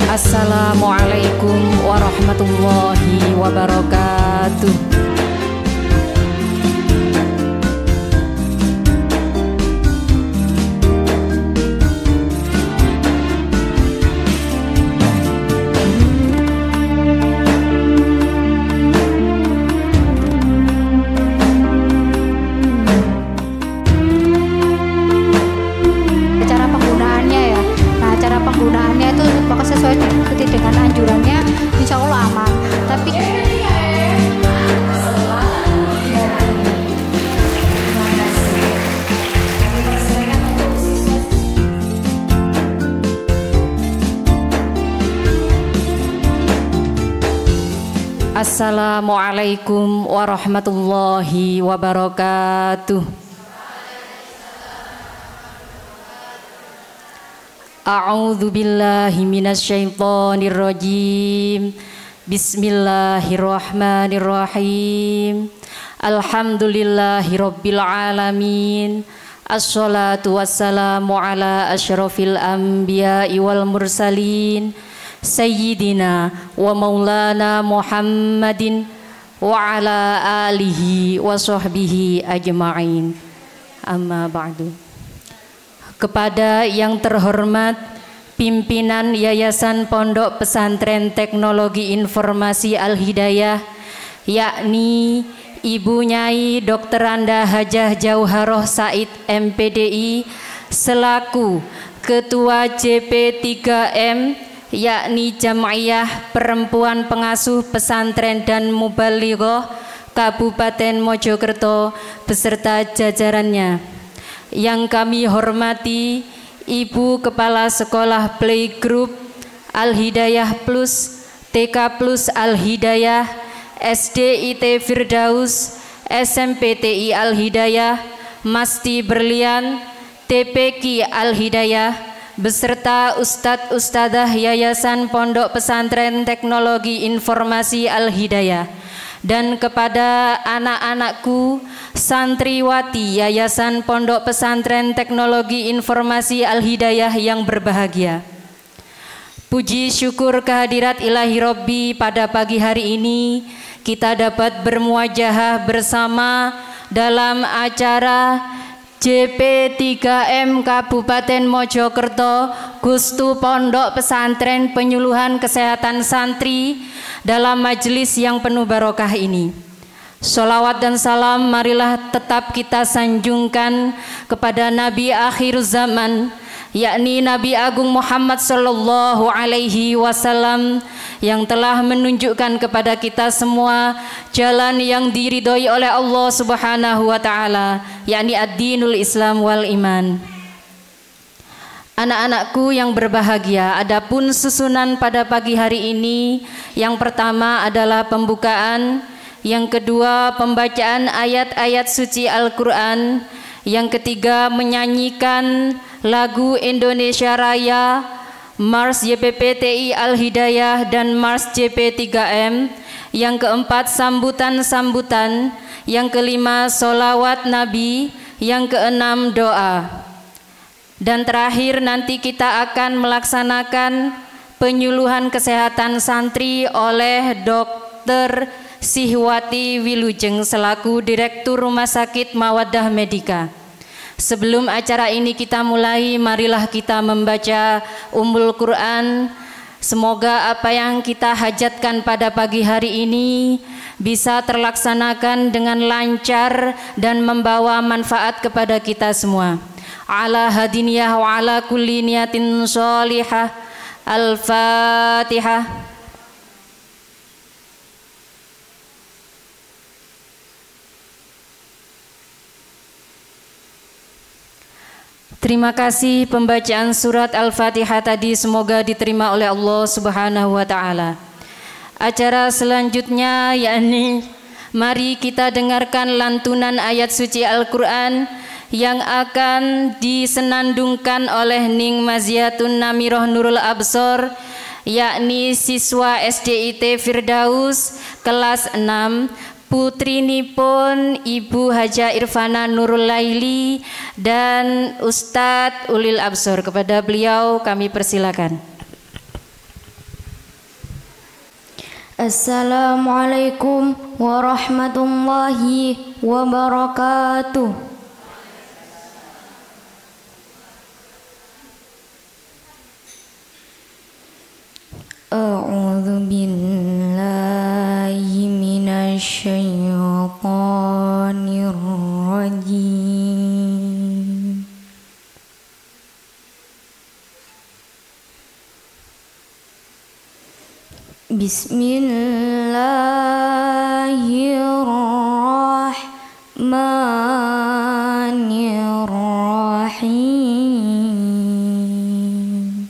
Assalamualaikum warahmatullahi wabarakatuh. Penggunaannya itu apakah sesuai dengan anjurannya, insya Allah aman. Tapi Assalamualaikum warahmatullahi wabarakatuh. A'udzu billahi minasyaitonir rajim. Bismillahirrahmanirrahim. Alhamdulillahirabbil alamin. Assalatu wassalamu ala asyrafil anbiya'i wal mursalin sayyidina wa maulana Muhammadin wa ala alihi wa sahbihi ajma'in. Amma ba'du. Kepada yang terhormat pimpinan Yayasan Pondok Pesantren Teknologi Informasi Al-Hidayah, yakni Ibu Nyai Dr. Anda Hajah Jauharoh Said MPDI selaku Ketua JP3M, yakni Jam'iyah Perempuan Pengasuh Pesantren dan Mubalighah Kabupaten Mojokerto beserta jajarannya. Yang kami hormati Ibu Kepala Sekolah Playgroup Al-Hidayah Plus, TK Plus Al-Hidayah, SDIT Firdaus, SMPTI Al-Hidayah, Masti Berlian, TPQ Al-Hidayah, beserta Ustadz Ustadzah Yayasan Pondok Pesantren Teknologi Informasi Al-Hidayah, dan kepada anak-anakku santriwati Yayasan Pondok Pesantren Teknologi Informasi Al-Hidayah yang berbahagia. Puji syukur kehadirat Ilahi Robbi, pada pagi hari ini kita dapat bermuajahah bersama dalam acara JP3M Kabupaten Mojokerto Gustu Pondok Pesantren Penyuluhan Kesehatan Santri dalam majelis yang penuh barokah ini. Sholawat dan salam marilah tetap kita sanjungkan kepada Nabi akhir zaman, yakni Nabi Agung Muhammad sallallahu alaihi wasallam, yang telah menunjukkan kepada kita semua jalan yang diridhoi oleh Allah Subhanahu wa taala, yakni ad-dinul Islam wal iman. Anak-anakku yang berbahagia, adapun susunan pada pagi hari ini, yang pertama adalah pembukaan, yang kedua pembacaan ayat-ayat suci Al-Quran, yang ketiga menyanyikan lagu Indonesia Raya, Mars YPPTI Al-Hidayah dan Mars JP3M, yang keempat sambutan-sambutan, yang kelima sholawat Nabi, yang keenam doa. Dan terakhir nanti kita akan melaksanakan penyuluhan kesehatan santri oleh Dr. Sihwati Wilujeng selaku Direktur Rumah Sakit Mawaddah Medika. Sebelum acara ini kita mulai, marilah kita membaca Ummul Quran. Semoga apa yang kita hajatkan pada pagi hari ini bisa terlaksanakan dengan lancar dan membawa manfaat kepada kita semua. Ala hadiniyah wa ala kulli niyatin sholihah. Al-Fatihah. Terima kasih pembacaan surat Al-Fatihah tadi, semoga diterima oleh Allah Subhanahu wa taala. Acara selanjutnya yakni mari kita dengarkan lantunan ayat suci Al-Qur'an yang akan disenandungkan oleh Ning Maziatun Namiroh Nurul Absor, yakni siswa SDIT Firdaus kelas 6, putrinipun Ibu Haja Irfana Nurul Laili dan Ustadz Ulil Absor. Kepada beliau kami persilakan. Assalamualaikum warahmatullahi wabarakatuh. A'udzu billahi minasy syaithanir rajim. Bismillahirrahmanirrahim.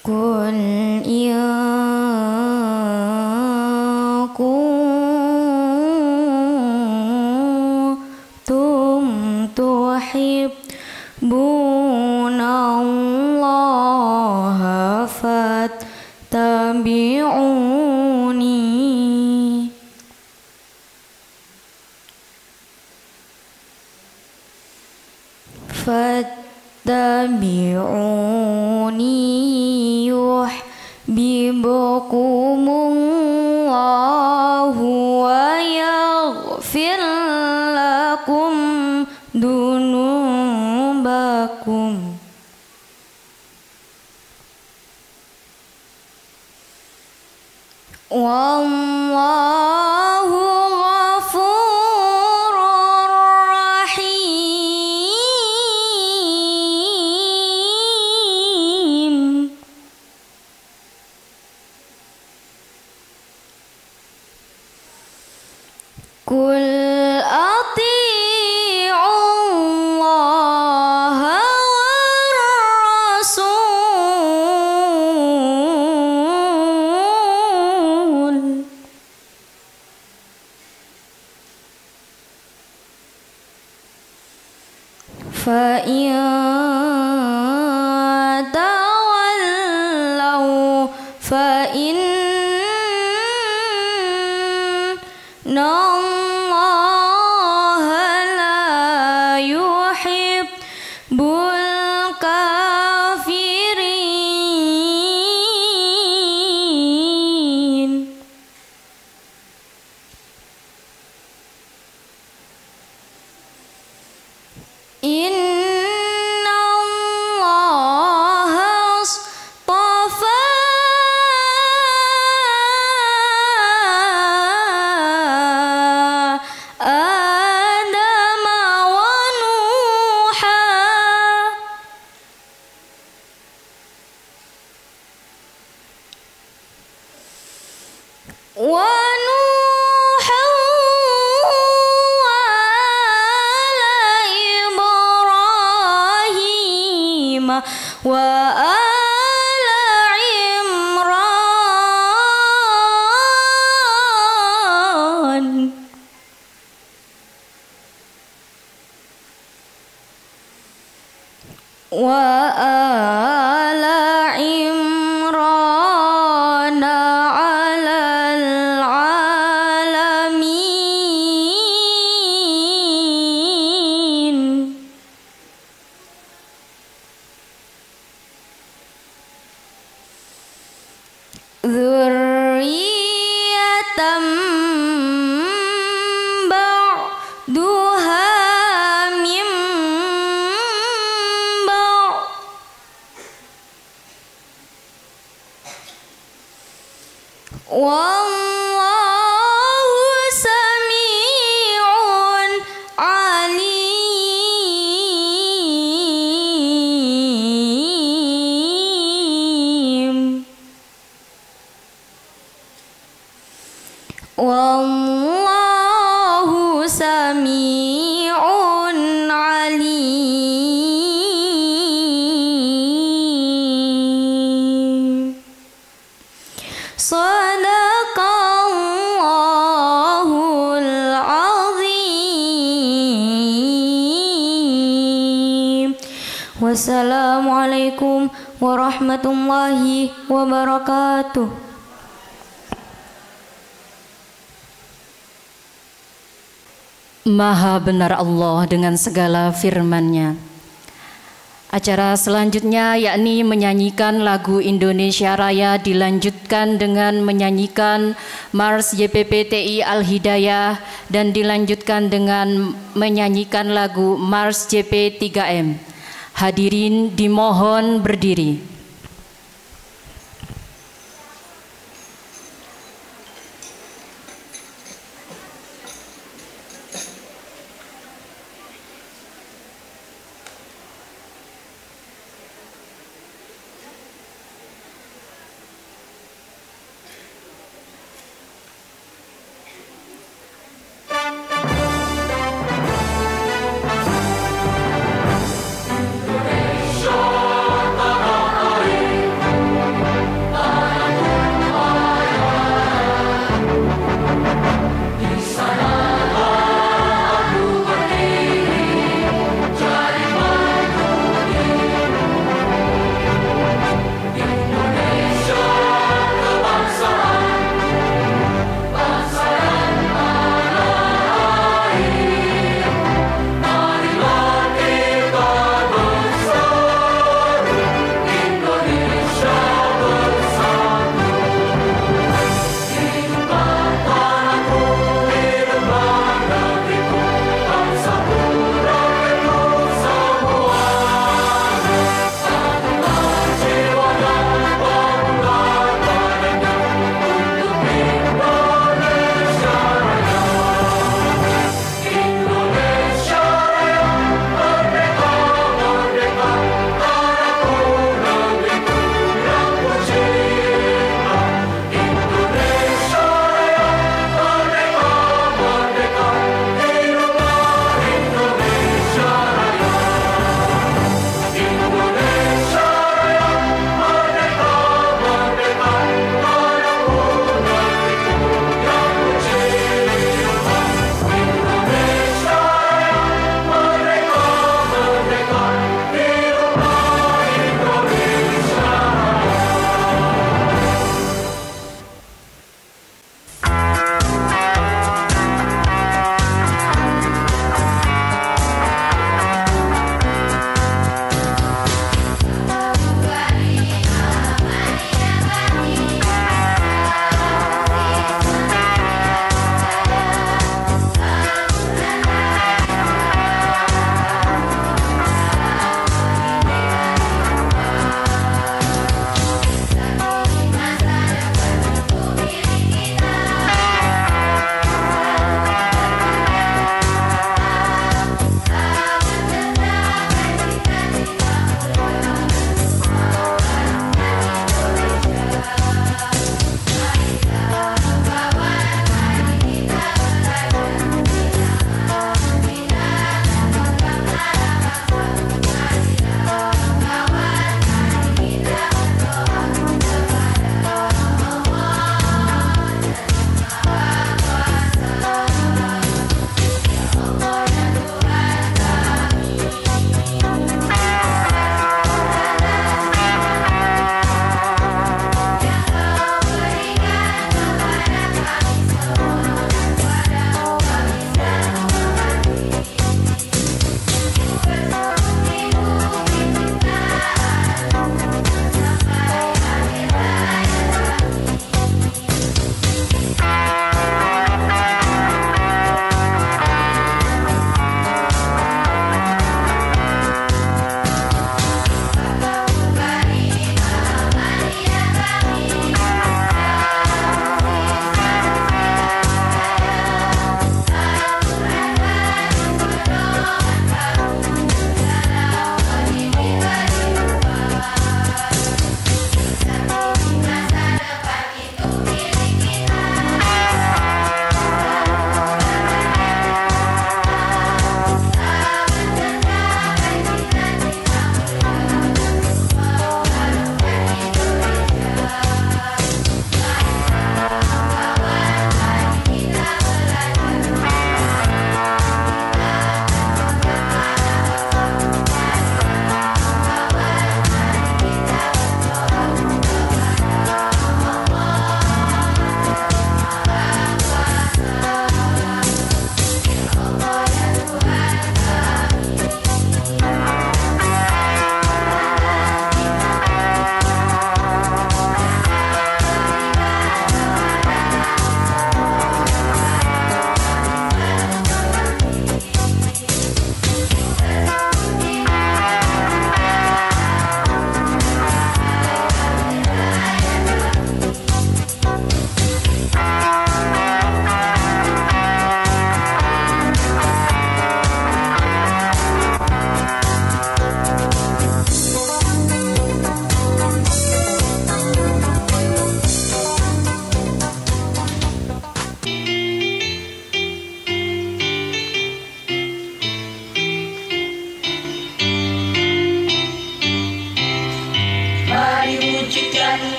Qul in kuntum tuhibbunallaha fattabi'uni yuhibbukumullahu wa yaghfir lakum dunubakum. Wallahu ghafurur rahim. Qul ati'ullaha war rasul fa in tawallaw fa inna Allaha la yuhibbul kafirin. Inna Allaha astafa Adama wa Nuha wa Nuha wa ala Ibrahim wa ala Imran wa ala Imran alal alamin. Dzurriyyatan ba'duha min ba' wallahu sami'un alim. Wallahu sami'un alim. Sadaqallahul azim. Wassalamualaikum warahmatullahi wabarakatuh. Maha benar Allah dengan segala firman-Nya. Acara selanjutnya yakni menyanyikan lagu Indonesia Raya dilanjutkan dengan menyanyikan Mars YPPTI Al-Hidayah dan dilanjutkan dengan menyanyikan lagu Mars JP 3M. Hadirin dimohon berdiri. Indonesia tanah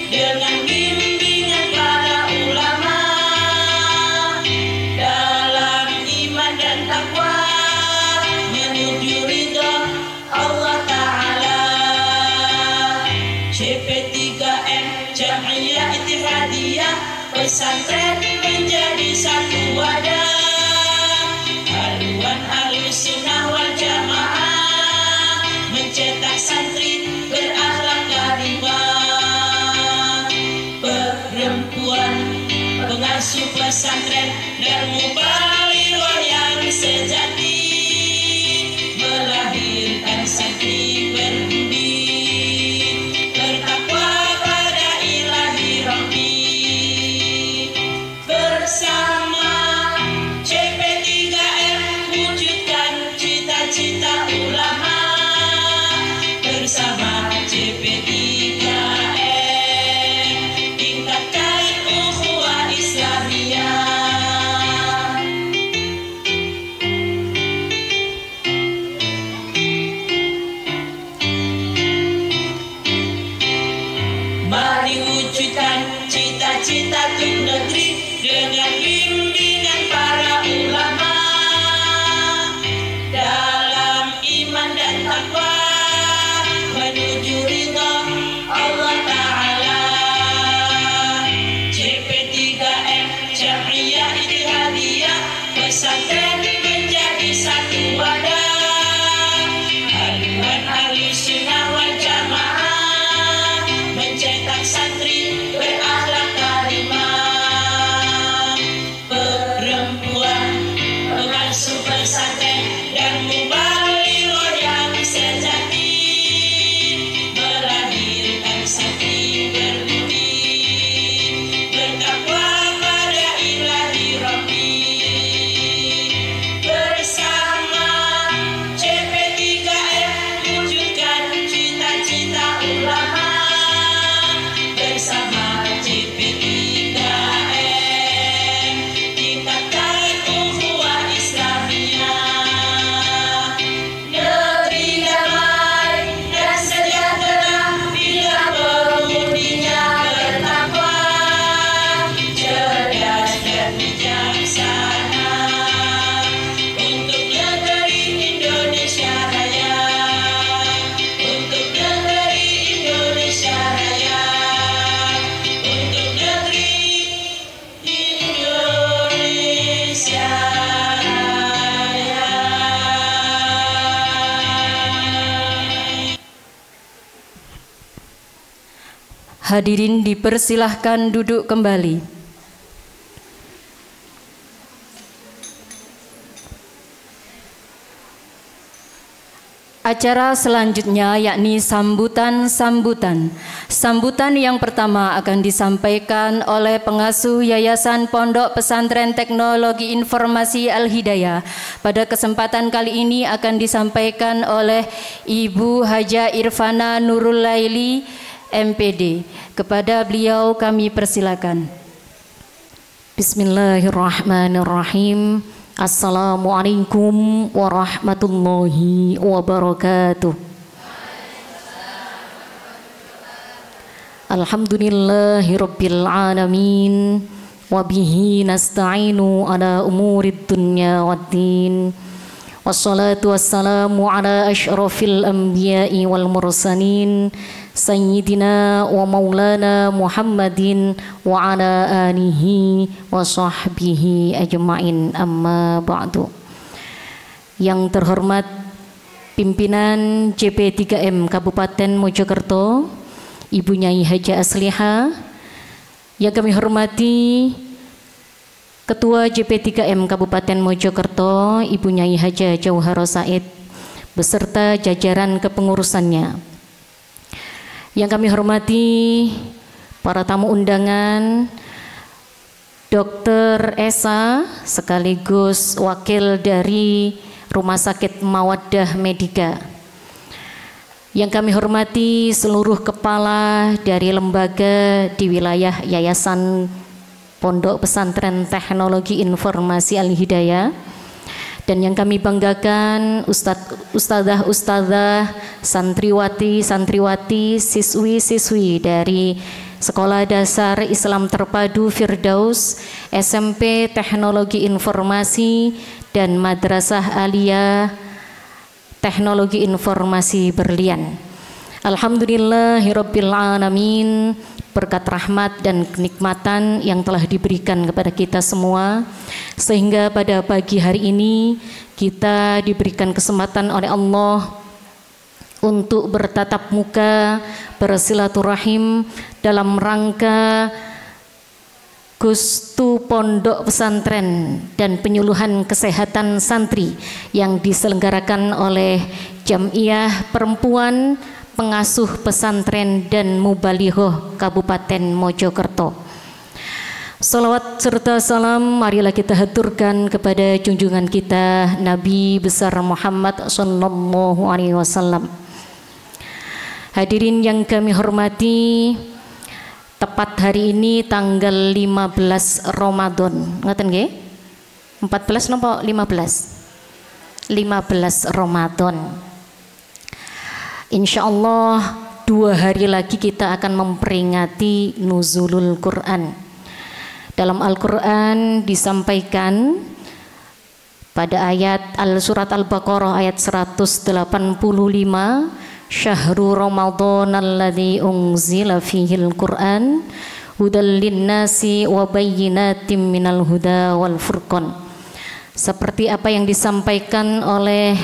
dengan bimbingan para ulama dalam iman dan takwa menuju ridha Allah Ta'ala. CP3M Jam'iyah Ittihadiyah pesantren menjadi satu wadah, haluan Ahlussunnah wal Jamaah mencetak santri berakhlak karimah. Perempuan pengasuh pesantren dan mubaligh yang sejati melahirkan santri berbudi bertakwa pada ilahi Rabbi. Bersama CP3M wujudkan cita-cita ulama. Bersama CP3M tingkatkan ukhuwah Islamiyah. Mari wujudkan cita-cita untuk negeri dengan bimbingan para ulama dalam iman dan takwa menuju ridha Allah Ta'ala. CP3M Jam'iyah Ittihadiyah pesantren menjadi satu wadah, haluan Ahlussunnah wal Jamaah mencetak santri berakhlak karimah. Perempuan pengasuh pesantren dan mubaligh yang sejati melahirkan santri berbudi bertakwa pada ilahi Rabbi. Bersama CP3M wujudkan cita-cita ulama. Bersama CP3M tingkatkan ukhuwah Islamiyah. Negeri damai dan sejahtera bila penghuninya bertakwa, cerdas dan bijaksana untuk negeri Indonesia Raya, untuk negeri Indonesia Raya, untuk negeri Indonesia Raya. Hadirin dipersilahkan duduk kembali. Acara selanjutnya yakni sambutan-sambutan. Sambutan yang pertama akan disampaikan oleh pengasuh Yayasan Pondok Pesantren Teknologi Informasi Al-Hidayah. Pada kesempatan kali ini akan disampaikan oleh Ibu Haja Irfana Nurul Laili, MPD. Kepada beliau kami persilakan. Bismillahirrahmanirrahim. Assalamualaikum warahmatullahi wabarakatuh. Alhamdulillahi rabbil alamin, wabihi nasta'inu ala umurid dunya waddin, wassalatu wassalamu ala asyrafil anbiya'i wal mursalin, Sayyidina wa maulana Muhammadin wa ala alihi wa sahbihi ajma'in, amma ba'du. Yang terhormat pimpinan CP3M Kabupaten Mojokerto, Ibu Nyai Haja Asliha. Yang kami hormati Ketua CP3M Kabupaten Mojokerto, Ibu Nyai Haja Jauharo Said beserta jajaran kepengurusannya. Yang kami hormati para tamu undangan, Dr. Esa sekaligus wakil dari Rumah Sakit Mawaddah Medika. Yang kami hormati seluruh kepala dari lembaga di wilayah Yayasan Pondok Pesantren Teknologi Informasi Al-Hidayah. Dan yang kami banggakan ustadzah-ustadzah, santriwati-santriwati, siswi-siswi dari Sekolah Dasar Islam Terpadu Firdaus, SMP Teknologi Informasi, dan Madrasah Aliyah Teknologi Informasi Berlian. Alhamdulillahirabbil alamin, berkat rahmat dan kenikmatan yang telah diberikan kepada kita semua, sehingga pada pagi hari ini kita diberikan kesempatan oleh Allah untuk bertatap muka, bersilaturahim dalam rangka Gustu Pondok Pesantren dan Penyuluhan Kesehatan Santri yang diselenggarakan oleh Jam'iyah Perempuan Pengasuh Pesantren dan Mubalighah Kabupaten Mojokerto. Salawat serta salam marilah kita haturkan kepada junjungan kita Nabi besar Muhammad sallallahu alaihi wasallam. Hadirin yang kami hormati, tepat hari ini tanggal 15 Ramadan. Ngoten nggih? 14 napa 15? 15 Ramadan. Insyaallah 2 hari lagi kita akan memperingati nuzulul Quran. Dalam Al-Quran disampaikan pada ayat surat Al-Baqarah ayat 185, Syahrul Ramadan alladzi unzila fihil Quran hudal linnasi wa bayyinatim minal huda wal furqan. Seperti apa yang disampaikan oleh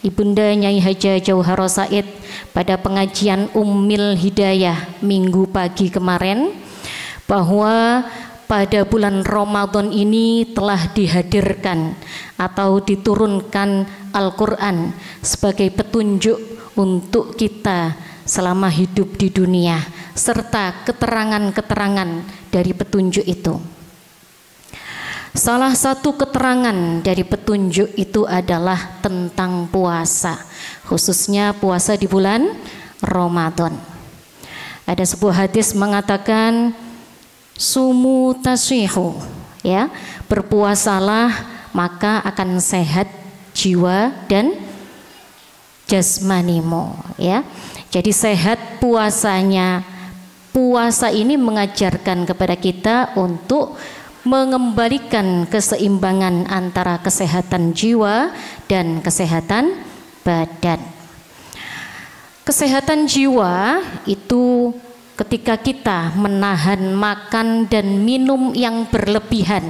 Ibunda Nyai Haja Jauhara Said pada pengajian Ummil Hidayah minggu pagi kemarin, bahwa pada bulan Ramadan ini telah dihadirkan atau diturunkan Al-Quran sebagai petunjuk untuk kita selama hidup di dunia, serta keterangan-keterangan dari petunjuk itu. Salah satu keterangan dari petunjuk itu adalah tentang puasa, khususnya puasa di bulan Ramadan. Ada sebuah hadis mengatakan sumu tasyihu, ya, berpuasalah maka akan sehat jiwa dan jasmanimu, ya. Jadi sehat puasanya. Puasa ini mengajarkan kepada kita untuk mengembalikan keseimbangan antara kesehatan jiwa dan kesehatan badan. Kesehatan jiwa itu ketika kita menahan makan dan minum yang berlebihan.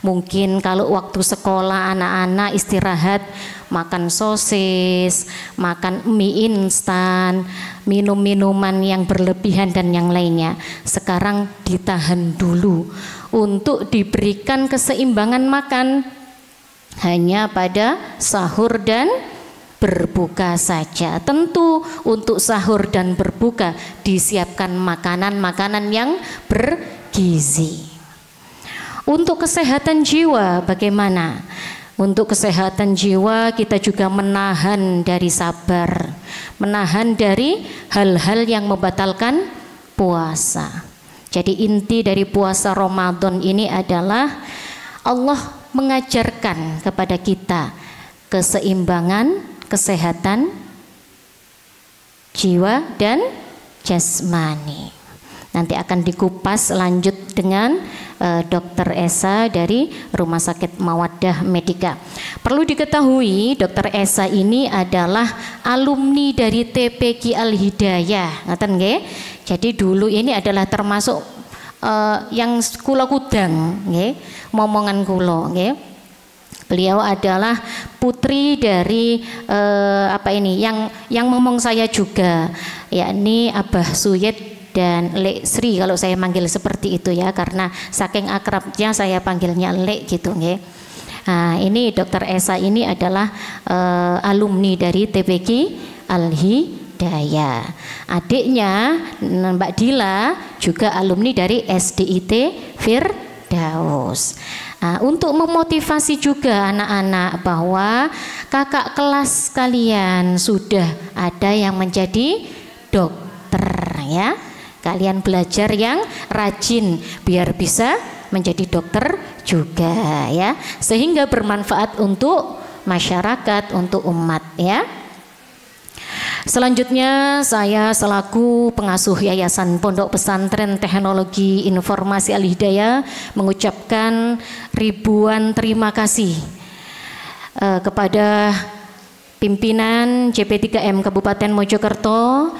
Mungkin kalau waktu sekolah anak-anak istirahat makan sosis, makan mie instan, minum minuman yang berlebihan dan yang lainnya. Sekarang ditahan dulu untuk diberikan keseimbangan makan hanya pada sahur dan berbuka saja. Tentu untuk sahur dan berbuka disiapkan makanan-makanan yang bergizi. Untuk kesehatan jiwa bagaimana? Untuk kesehatan jiwa kita juga menahan dari sabar, menahan dari hal-hal yang membatalkan puasa. Jadi inti dari puasa Ramadan ini adalah Allah mengajarkan kepada kita keseimbangan kesehatan jiwa dan jasmani. Nanti akan dikupas lanjut dengan Dr. Esa dari Rumah Sakit Mawaddah Medika. Perlu diketahui Dr. Esa ini adalah alumni dari TPQ Al-Hidayah, ngaten nggih. Jadi dulu ini adalah termasuk yang kula kudang nggih, momongan kula nggih. Beliau adalah putri dari yang momong saya juga, yakni Abah Suyed dan Lek Sri, kalau saya manggil seperti itu ya, karena saking akrabnya saya panggilnya Lek gitu nggih. Nah, ini Dr. Esa ini adalah alumni dari TPQ Al-Hidayah. Adiknya Mbak Dila juga alumni dari SDIT Firdaus. Nah, untuk memotivasi juga anak-anak bahwa kakak kelas kalian sudah ada yang menjadi dokter ya. Kalian belajar yang rajin biar bisa menjadi dokter juga ya, sehingga bermanfaat untuk masyarakat, untuk umat ya. Selanjutnya saya selaku pengasuh Yayasan Pondok Pesantren Teknologi Informasi Al-Hidayah mengucapkan ribuan terima kasih kepada pimpinan JP3M Kabupaten Mojokerto,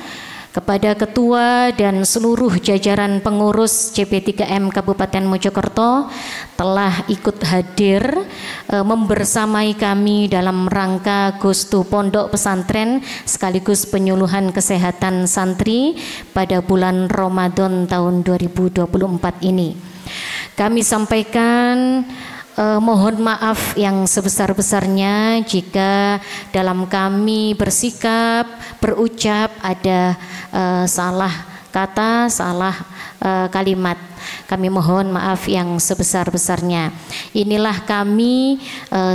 kepada ketua dan seluruh jajaran pengurus JP3M Kabupaten Mojokerto telah ikut hadir membersamai kami dalam rangka Gustu Pondok Pesantren sekaligus penyuluhan kesehatan santri pada bulan Ramadan tahun 2024 ini. Kami sampaikan mohon maaf yang sebesar-besarnya jika dalam kami bersikap, berucap ada salah kata, salah kalimat. Kami mohon maaf yang sebesar-besarnya. Inilah kami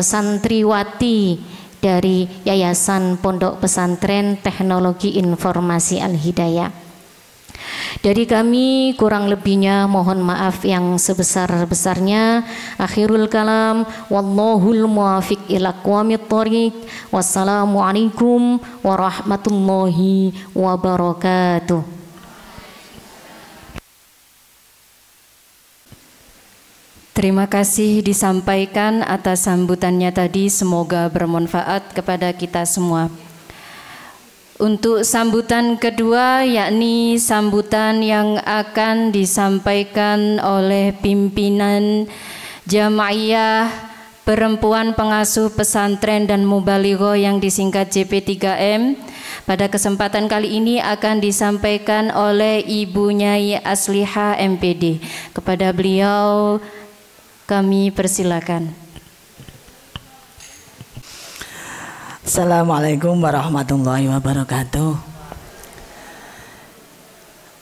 santriwati dari Yayasan Pondok Pesantren Teknologi Informasi Al-Hidayah. Dari kami kurang lebihnya mohon maaf yang sebesar-besarnya. Akhirul kalam, wallahul muwafiq ila aqwamit thoriq. Wassalamualaikum warahmatullahi wabarakatuh. Terima kasih disampaikan atas sambutannya tadi, semoga bermanfaat kepada kita semua. Untuk sambutan kedua, yakni sambutan yang akan disampaikan oleh pimpinan Jamaiyah Perempuan Pengasuh Pesantren dan Mubaligho yang disingkat JP3M. Pada kesempatan kali ini akan disampaikan oleh Ibu Nyai Aslihah MPD. Kepada beliau kami persilakan. Assalamualaikum warahmatullahi wabarakatuh.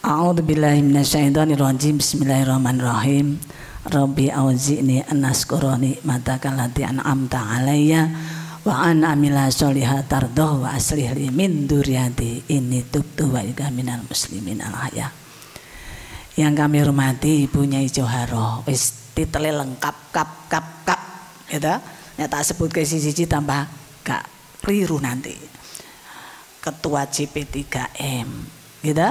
A'udzu billahi minasyaitonir rajim. Bismillahirrahmanirrahim. Rabbi auzi'ni an askura ni'mataka allati an'amta 'alayya wa an amila sholihan tardah wa aslih li min dzurriyyati inni tubtu wa ilaikum minal muslimin al-haya. Yang kami hormati Ibu Nyai Joharo, wis titele lengkap kap gitu. Nek tak sebut ke siji tambah gak keliru nanti. Ketua JP3M gitu,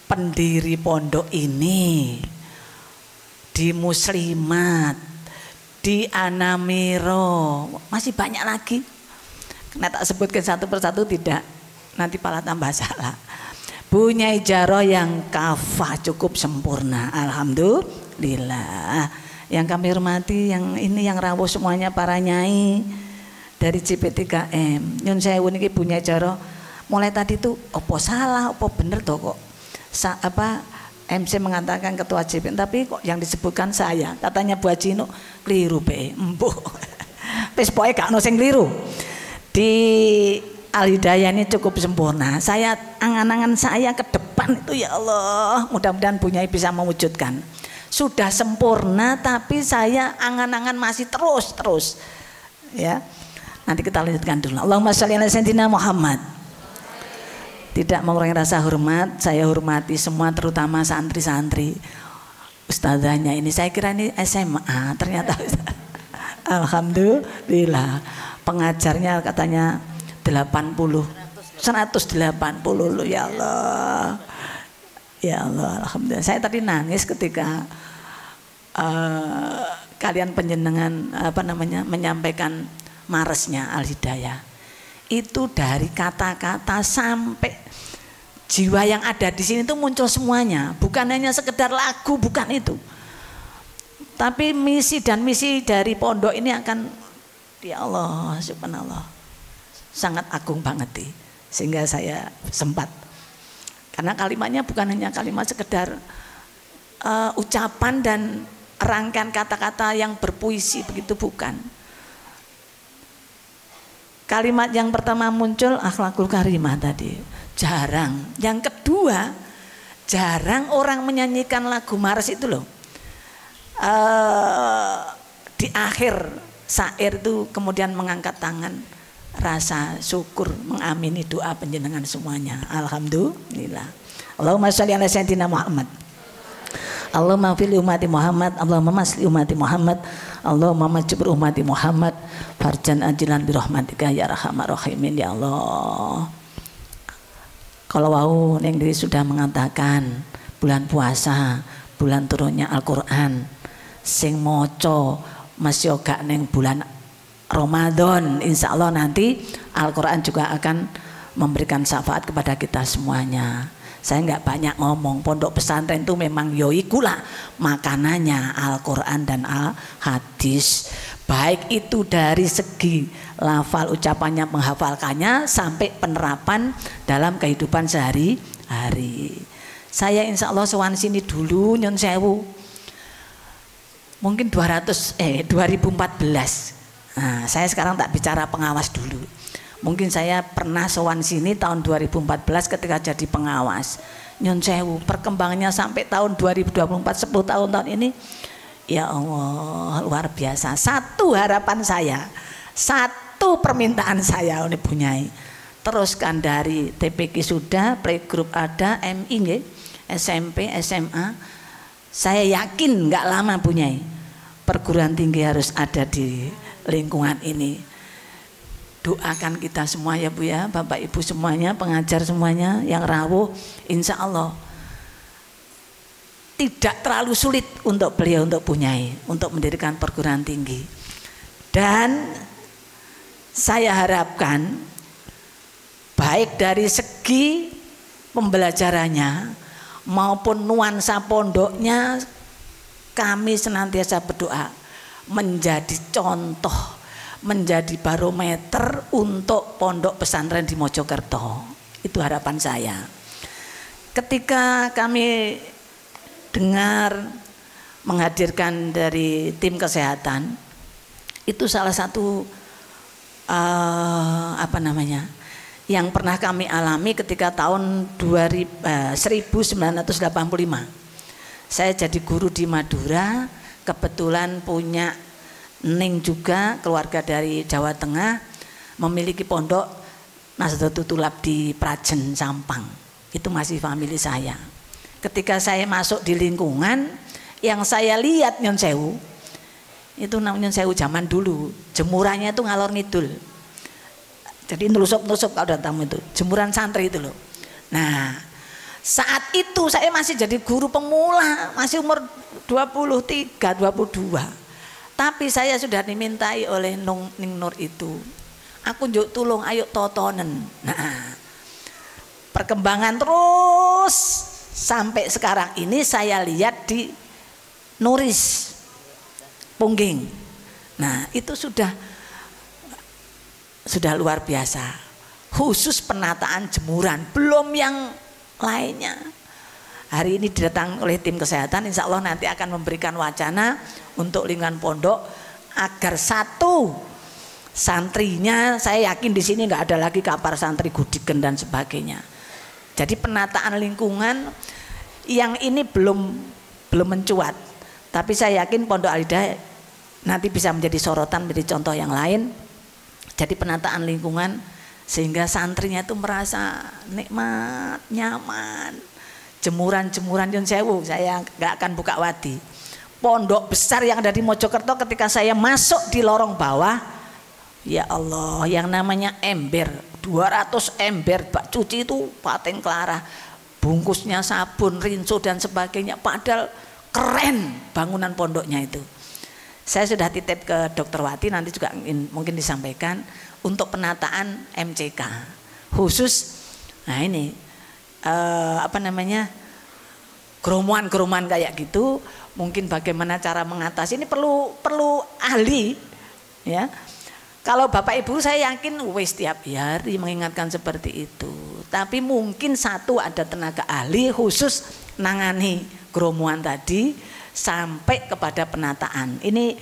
pendiri pondok ini di Muslimat, di Anamiro, masih banyak lagi. Karena tak sebutkan satu persatu tidak, nanti malah tambah salah. Bu Nyai Jaro yang kafah cukup sempurna, alhamdulillah. Yang kami hormati, yang ini yang rawuh semuanya para nyai dari JP3M. Nyun sewu niki Bu Nyai Jaro mulai tadi tuh opo salah opo bener toh kok MC mengatakan ketua JP, tapi kok yang disebutkan saya, katanya Bu Haji Nuk keliru be embuh. Wis pokoke gak ono sing keliru. Di Al-Hidayah ini cukup sempurna. Saya angan-angan saya ke depan itu ya Allah, mudah-mudahan Bu Nyai bisa mewujudkan. Sudah sempurna tapi saya angan-angan masih terus ya. Nanti kita lanjutkan dulu. Allahumma sholli ala sayyidina Muhammad. Tidak mengurangi rasa hormat, saya hormati semua terutama santri-santri. Ustazahnya ini saya kira ini SMA, ternyata alhamdulillah. Pengajarnya katanya 180 loh ya Allah. Ya Allah, alhamdulillah. Saya tadi nangis ketika kalian penjenengan menyampaikan maresnya Al-Hidayah. Itu dari kata-kata sampai jiwa yang ada di sini itu muncul semuanya, bukan hanya sekedar lagu, bukan itu. Tapi misi dan misi dari pondok ini akan, ya Allah, subhanallah, sangat agung banget sehingga saya sempat. Karena kalimatnya bukan hanya kalimat sekedar ucapan dan rangkaian kata-kata yang berpuisi begitu, bukan. Kalimat yang pertama muncul akhlakul karimah tadi, jarang. Yang kedua, jarang orang menyanyikan lagu mares itu loh. Di akhir syair itu kemudian mengangkat tangan, rasa syukur, mengamini doa penjenengan semuanya. Alhamdulillah. Allahumma sholli ala sayyidina Muhammad. Allahumma fil ummati Muhammad, Allahumma masli ummati Muhammad, Allahumma majbur ummati Muhammad, farjan ajilan birahmatika ya arhamar rahimin ya Allah. Kalau wau ning diri sudah mengatakan bulan puasa, bulan turunnya Al-Qur'an. Sing maca masih gak ning bulan Ramadan, insya Allah nanti Al-Quran juga akan memberikan syafaat kepada kita semuanya. Saya nggak banyak ngomong, pondok pesantren itu memang yoikulah makanannya Al-Quran dan Al-Hadis. Baik itu dari segi lafal ucapannya, menghafalkannya, sampai penerapan dalam kehidupan sehari-hari. Saya insya Allah sowan sini dulu nyun sewu, mungkin 2014. Nah, saya sekarang tak bicara pengawas dulu. Mungkin saya pernah sowan sini tahun 2014 ketika jadi pengawas. Nyun sewu, perkembangannya sampai tahun 2024, 10 tahun ini, ya Allah luar biasa. Satu harapan saya, satu permintaan saya oleh Bu Nyai, teruskan dari TPQ sudah, playgroup ada, MI nggih, SMP, SMA. Saya yakin nggak lama Bu Nyai, perguruan tinggi harus ada di lingkungan ini. Doakan kita semua ya Bu ya, Bapak Ibu semuanya, pengajar semuanya yang rawuh, insya Allah tidak terlalu sulit untuk beliau, untuk Bu Nyai, untuk mendirikan perguruan tinggi. Dan saya harapkan baik dari segi pembelajarannya maupun nuansa pondoknya, kami senantiasa berdoa menjadi contoh, menjadi barometer untuk pondok pesantren di Mojokerto. Itu harapan saya. Ketika kami dengar menghadirkan dari tim kesehatan, itu salah satu yang pernah kami alami ketika tahun 1985. Saya jadi guru di Madura, kebetulan punya Ning juga keluarga dari Jawa Tengah, memiliki pondok Nahdlatul Tulab di Prajen Sampang. Itu masih famili saya. Ketika saya masuk di lingkungan, yang saya lihat Nyun Sewu, itu namanya Nyun Sewu zaman dulu, jemurannya itu ngalor ngidul. Jadi nelusup-nelusup kalau datang itu, jemuran santri itu loh. Nah, saat itu saya masih jadi guru pemula, masih umur 23, 22. Tapi saya sudah dimintai oleh Ning Nur itu, aku njuk tulung ayo totonen. Nah, perkembangan terus sampai sekarang ini saya lihat di Nuris Pungging. Nah, itu sudah luar biasa. Khusus penataan jemuran, belum yang lainnya. Hari ini datang oleh tim kesehatan, insya Allah nanti akan memberikan wacana untuk lingkungan pondok agar satu santrinya, saya yakin di sini nggak ada lagi kapar santri gudiken dan sebagainya. Jadi penataan lingkungan yang ini belum mencuat, tapi saya yakin Pondok Al-Hidayah nanti bisa menjadi sorotan, menjadi contoh yang lain. Jadi penataan lingkungan sehingga santrinya itu merasa nikmat, nyaman. Jemuran-jemuran Nyun Sewu, saya nggak akan buka wadi. Pondok besar yang ada di Mojokerto ketika saya masuk di lorong bawah, ya Allah, yang namanya ember, 200 ember bak cuci itu paten Clara, bungkusnya sabun, rinso dan sebagainya, padahal keren bangunan pondoknya itu. Saya sudah titip ke Dr. Wati, nanti juga mungkin disampaikan untuk penataan MCK khusus. Nah ini geromuan-geromuan kayak gitu, mungkin bagaimana cara mengatasi ini perlu ahli ya. Kalau Bapak Ibu saya yakin setiap hari mengingatkan seperti itu, tapi mungkin satu ada tenaga ahli khusus nangani geromuan tadi sampai kepada penataan. Ini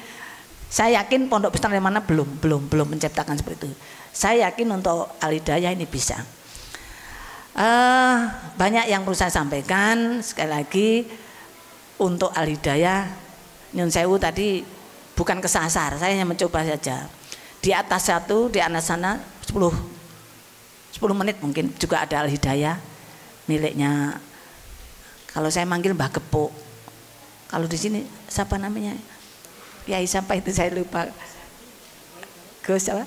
saya yakin pondok pesantren mana belum menciptakan seperti itu. Saya yakin untuk Al-Hidayah ini bisa. Banyak yang perlu saya sampaikan. Sekali lagi untuk Al-Hidayah, Nyun Sewu tadi bukan kesasar, saya hanya mencoba saja. Di atas satu, di atas sana 10 menit mungkin juga ada Al-Hidayah miliknya. Kalau saya manggil Mbah Gepuk, kalau di sini siapa namanya? Kiai siapa itu saya lupa. Gus apa?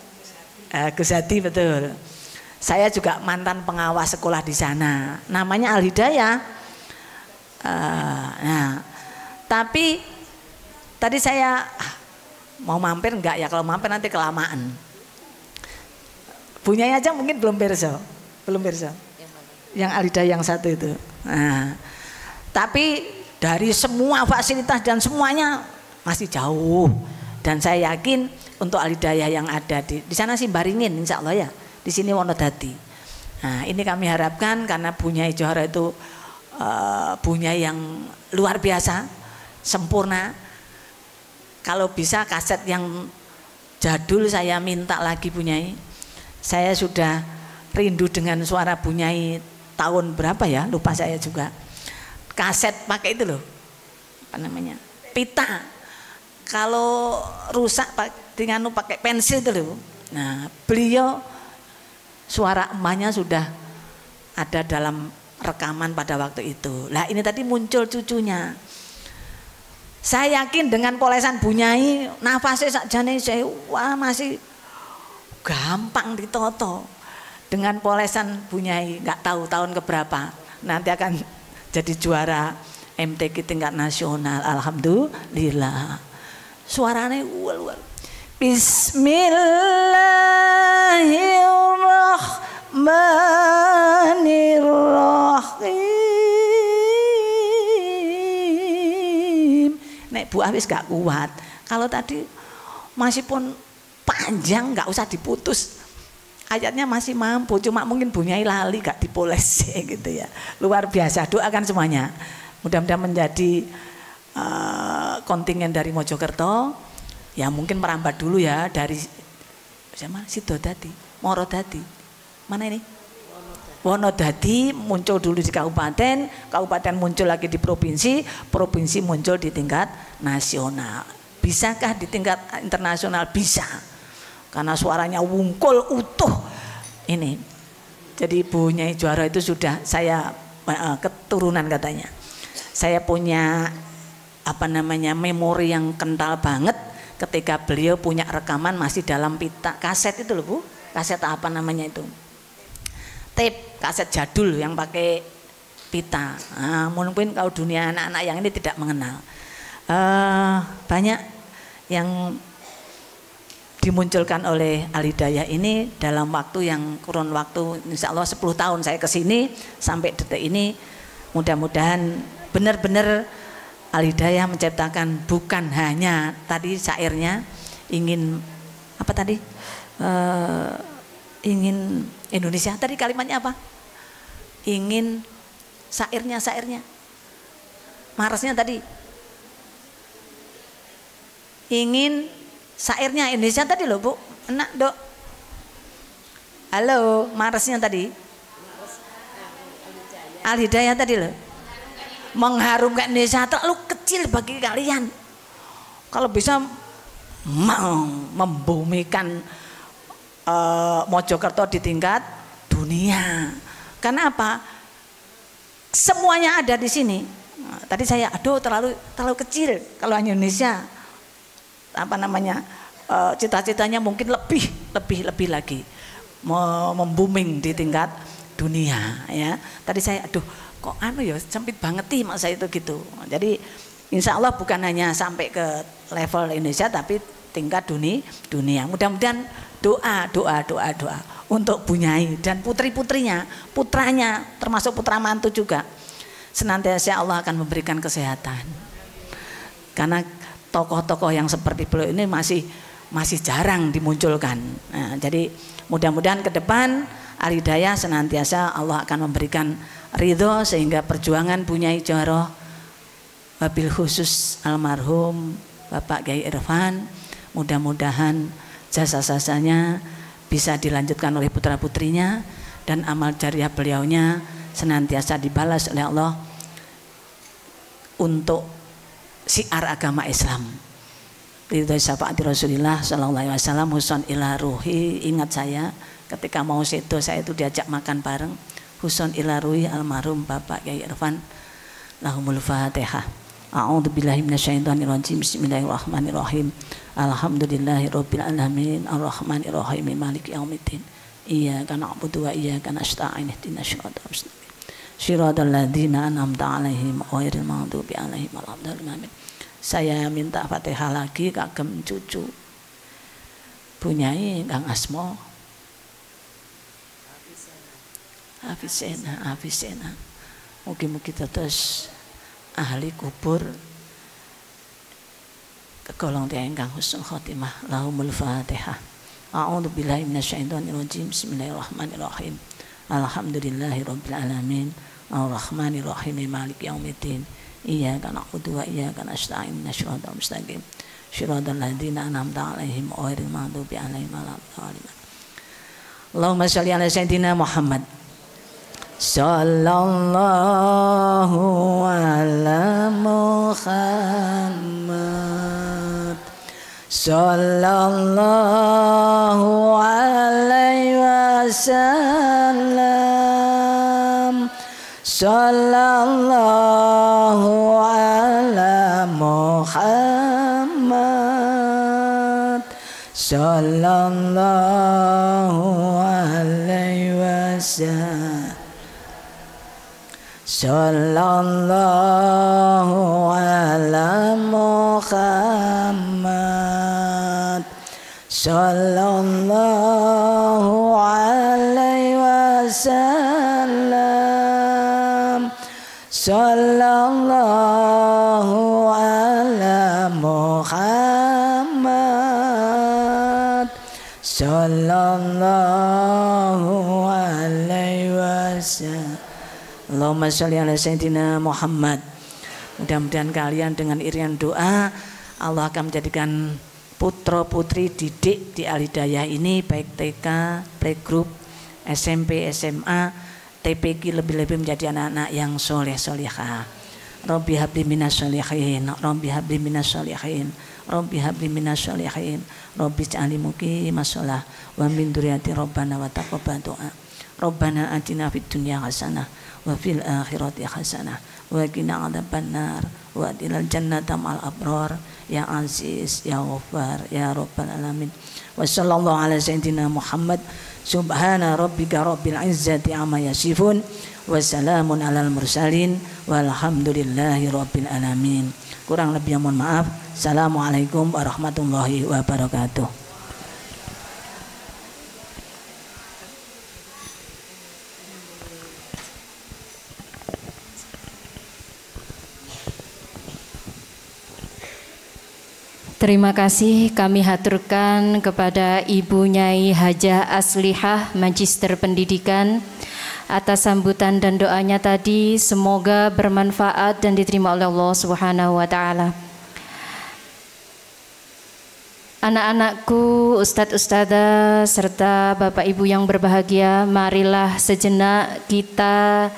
Gus Hadi, betul. Saya juga mantan pengawas sekolah di sana. Namanya Al Hidayah. Nah, tapi tadi saya mau mampir enggak ya? Kalau mampir nanti kelamaan. Bunyai aja mungkin belum perso. Yang Al Hidayah yang satu itu. Nah, tapi dari semua fasilitas dan semuanya masih jauh. Dan saya yakin untuk Al Hidayah yang ada di sana sih Baringin, insya Allah ya. Di sini Wonodadi. Nah, ini kami harapkan karena Bunyai Johara itu Bunyai yang luar biasa, sempurna. Kalau bisa kaset yang jadul saya minta lagi Bunyai. Saya sudah rindu dengan suara Bunyai tahun berapa ya? Lupa saya juga. Kaset pakai itu loh. Apa namanya? Pita. Kalau rusak dengan pakai pensil itu loh. Nah, beliau suara emaknya sudah ada dalam rekaman pada waktu itu. Lah ini tadi muncul cucunya. Saya yakin dengan polesan Bunyai nafasnya sakjane saya wah masih gampang ditoto. Dengan polesan Bunyai nggak tahu tahun keberapa nanti akan jadi juara MTQ tingkat nasional. Alhamdulillah. Suaranya luar. Bismillahirrahmanirrahim. Nek Bu Awis gak kuat. Kalau tadi masih pun panjang gak usah diputus. Ayatnya masih mampu, cuma mungkin Bunyai lali gak dipoles gitu ya. Luar biasa, doakan semuanya. Mudah-mudahan menjadi kontingen dari Mojokerto. Ya mungkin merambat dulu ya dari siapa? Sidodadi, Morodadi. Mana ini? Wonodadi muncul dulu di kabupaten, kabupaten muncul lagi di provinsi, provinsi muncul di tingkat nasional. Bisakah di tingkat internasional? Bisa. Karena suaranya wungkul utuh. Ini. Jadi Bunyai Johara itu sudah saya keturunan katanya. Saya punya apa namanya memori yang kental banget ketika beliau punya rekaman masih dalam pita kaset itu loh Bu, kaset apa namanya itu, tape kaset jadul yang pakai pita. Nah, mungkin kalau dunia anak-anak yang ini tidak mengenal. Banyak yang dimunculkan oleh Al Hidayah ini dalam waktu yang kurun waktu insya Allah 10 tahun saya kesini sampai detik ini. Mudah-mudahan benar-benar Al Hidayah menciptakan bukan hanya tadi syairnya ingin apa tadi ingin Indonesia, tadi kalimatnya apa? Ingin syairnya Maresnya tadi ingin syairnya Indonesia tadi loh Bu, enak Dok. Halo, Maresnya tadi Al Hidayah tadi loh. Mengharumkan Indonesia terlalu kecil bagi kalian. Kalau bisa membumikan Mojokerto di tingkat dunia. Karena apa? Semuanya ada di sini. Nah, tadi saya aduh terlalu kecil kalau hanya Indonesia. Apa namanya? Cita-citanya mungkin lebih lagi membooming di tingkat dunia ya. Tadi saya aduh kok ya sempit banget nih masa itu gitu. Jadi insya Allah bukan hanya sampai ke level Indonesia tapi tingkat dunia. Mudah-mudahan doa untuk Bunyai dan putri-putrinya, putranya termasuk putra mantu juga. Senantiasa Allah akan memberikan kesehatan. Karena tokoh-tokoh yang seperti beliau ini masih jarang dimunculkan. Nah, jadi mudah-mudahan ke depan Al Hidayah senantiasa Allah akan memberikan ridho sehingga perjuangan Bunyai Johara wabil khusus almarhum Bapak Kiai Irfan mudah-mudahan jasa-jasanya bisa dilanjutkan oleh putra-putrinya dan amal jariah beliaunya senantiasa dibalas oleh Allah untuk syiar agama Islam. Ridho syafaati Rasulullah sallallahu alaihi wasallam huson ila ruhi. Ingat saya ketika mau sedo saya itu diajak makan bareng Huson ila ruhi almarhum Bapak Kiai Irfan. Lahumul Fatihah. A'udzubillahi minasyaitonirrajim. Bismillahirrahmanirrahim. Alhamdulillahirabbil alamin arrahmanirrahim maliki yaumiddin. iyyaka na'budu wa iyyaka nasta'in ihdinas siratal mustaqim siratal ladzina an'amta 'alaihim ghairil maghdubi 'alaihim waladdallin. Saya minta Fatihah lagi kagem cucu punyai Kang Asmo Hafizena mugi-mugi terus ahli kubur kegolong tiyang ingkang husnul khotimah. Lahumul Fatihah. A'udzu billahi minasyaitonir rajim. Bismillahirrahmanirrahim. Alhamdulillahirabbil alamin. Arrahmanir rahim. Maliki yaumiddin. Iyyaka na'budu wa iyyaka nasta'in. Shiratal mustaqim. Shiratal ladzina an'amta 'alaihim ghairil maghdubi 'alaihim waladdallin. Allahumma shalli ala sayyidina Muhammad. Sallallahu ala Muhammad. Sallallahu alaihi wasallam. Sallallahu ala Muhammad. Sallallahu alaihi wasallam. Sallallahu ala Muhammad. Sallallahu alaihi wasallam. Sallallahu ala Muhammad. Sallallahu alaihi wasallam. Allahumma sholli ala sayyidina Muhammad. Mudah-mudahan kalian dengan irian doa Allah akan menjadikan putra putri didik di Al-Hidayah ini baik TK, playgroup, SMP, SMA, TPQ lebih-lebih menjadi anak-anak yang soleh solihah. Rabbi habli minas sholihin, Rabbi habli minas sholihin, Rabbi habli minas sholihin, Rabbi ja'alni muqimas shalah wa min dzurriyyati Rabbana wa taqabbal du'a. Rabbana atina fid dunya hasanah wa fil akhirati hasanah wa qina adzabannar wa adkhilnal jannata ma'al abrar ya aziz ya ghaffar ya rabbal alamin. Wa sallallahu ala sayyidina Muhammad. Subhana rabbika rabbil izzati amma yasifun wa salamun alal mursalin walhamdulillahi rabbil alamin. Kurang lebih mohon maaf. Assalamualaikum warahmatullahi wabarakatuh. Terima kasih kami haturkan kepada Ibu Nyai Hajah Aslihah, Magister Pendidikan, atas sambutan dan doanya tadi. Semoga bermanfaat dan diterima oleh Allah Subhanahu wa taala. Anak-anakku, ustadz ustadzah serta Bapak Ibu yang berbahagia, marilah sejenak kita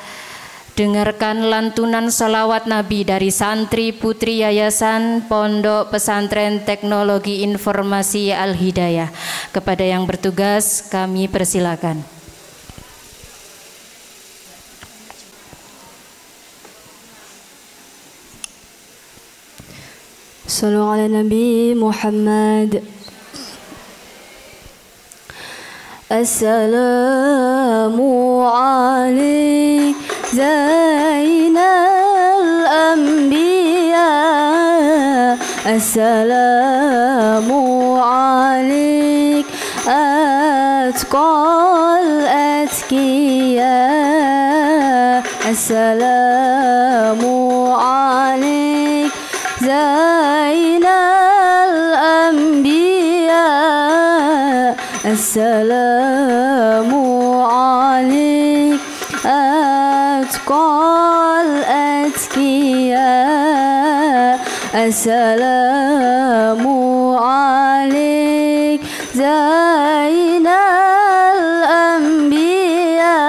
dengarkan lantunan salawat Nabi dari santri putri Yayasan Pondok Pesantren Teknologi Informasi Al-Hidayah. Kepada yang bertugas kami persilakan. Sallu ala Nabi Muhammad. Assalamu alaikum Zainal Anbiya. Assalamu alaik Atqal Atqiya. Assalamu alaik Zainal Anbiya. Assalamu alaik Atqal Atqiya. Assalamu alaik Zainal Anbiya.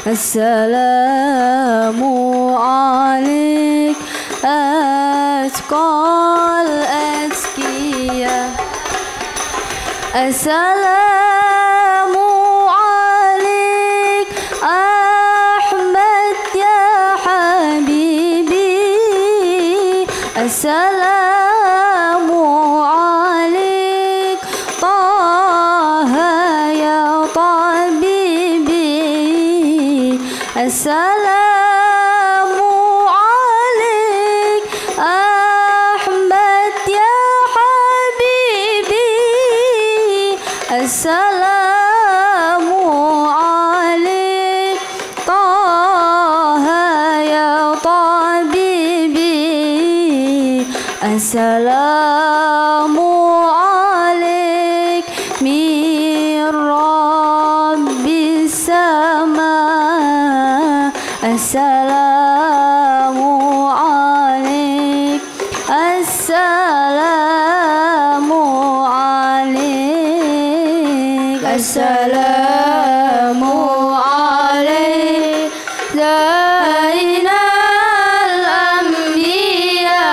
Assalamu alaik Atqal Atqiya. Assalamu alaik Ahmad ya Habibi. Assalamu alaik Taha ya Assalamu alaik Ahmad ya habibi. Assalamu alaik Taha ya tabibi. Assalamu alaik min rabbis sama. Assalamu alaik. Assalamu alaik. Assalamu alaik Zainal Anbiya.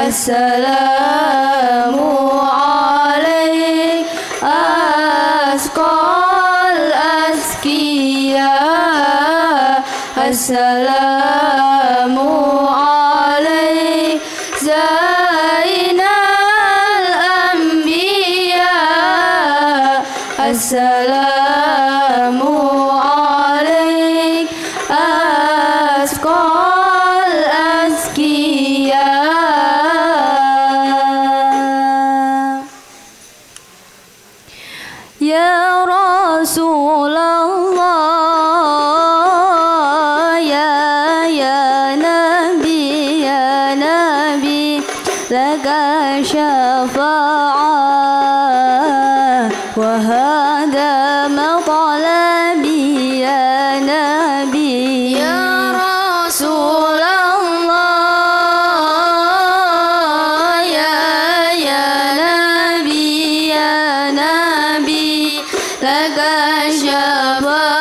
Assalamu alaik Asqal Askiya. Assalamu alaik Zainal Anbiya. Assalamu alaik Asqal Askiya. Ya Rasulullah, ya Nabi, laka syafa'ah wa hadha matalabi ya Nabi. Ya Rasulullah, ya Nabi, laka syafa'ah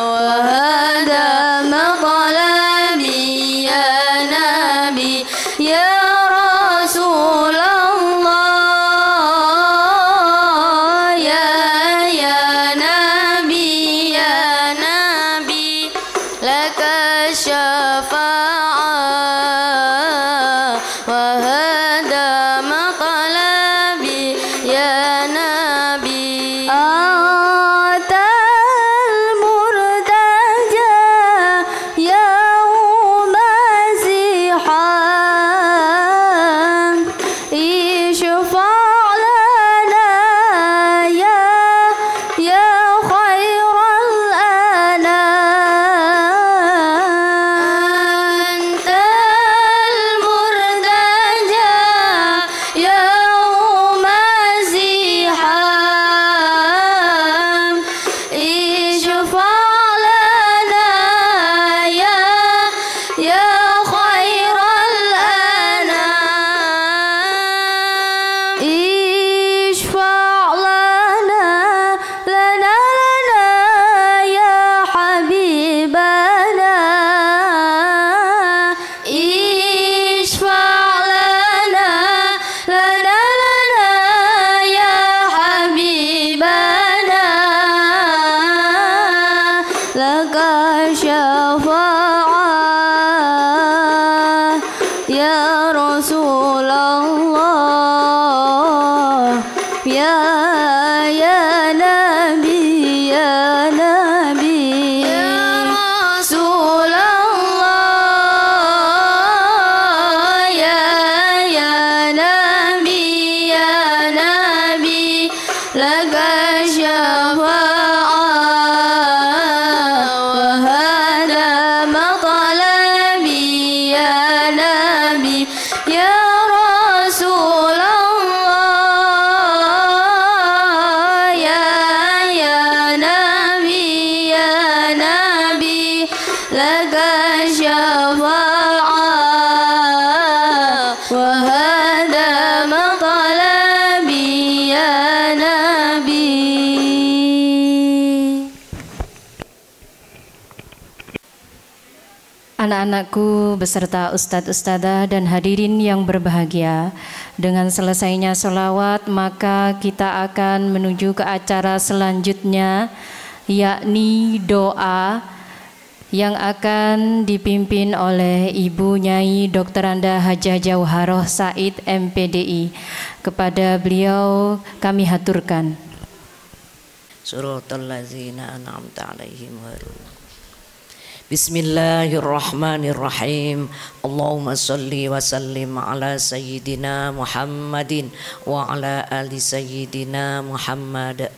wa hadha matalabi ya Nabi. Ya Rasulullah, ya Nabi, laka syafa'ah wa hadha matalabi ya Nabi. Atal murtaja yauma ziham. Ishfa' lana ya khairal anam. Antal murtaja yauma ziham. Ishfa' lana ya khairal anam. Ishfa' lana ya habibana. Ishfa' lana ya habibana. Laka syafa'ah ya Rasulullah, ya Nabi, ya Rasulullah, ya Nabi, laka syafa'ah wa hadha matalabi ya Nabi. Ya Rasulullah, ya Nabi, laka syafa'ah wa hadha matalabi ya Nabi. Anak-anakku beserta ustadz-ustadzah dan hadirin yang berbahagia, dengan selesainya sholawat maka kita akan menuju ke acara selanjutnya, yakni doa yang akan dipimpin oleh Ibu Nyai Dr. Anda Hajah Jauharoh Said MPDI. Kepada beliau kami haturkan. Suratal ladzina an'amta 'alaihim Bismillahirrahmanirrahim. Allahumma salli wa sallim ala sayyidina Muhammadin wa ala ali sayyidina Muhammad.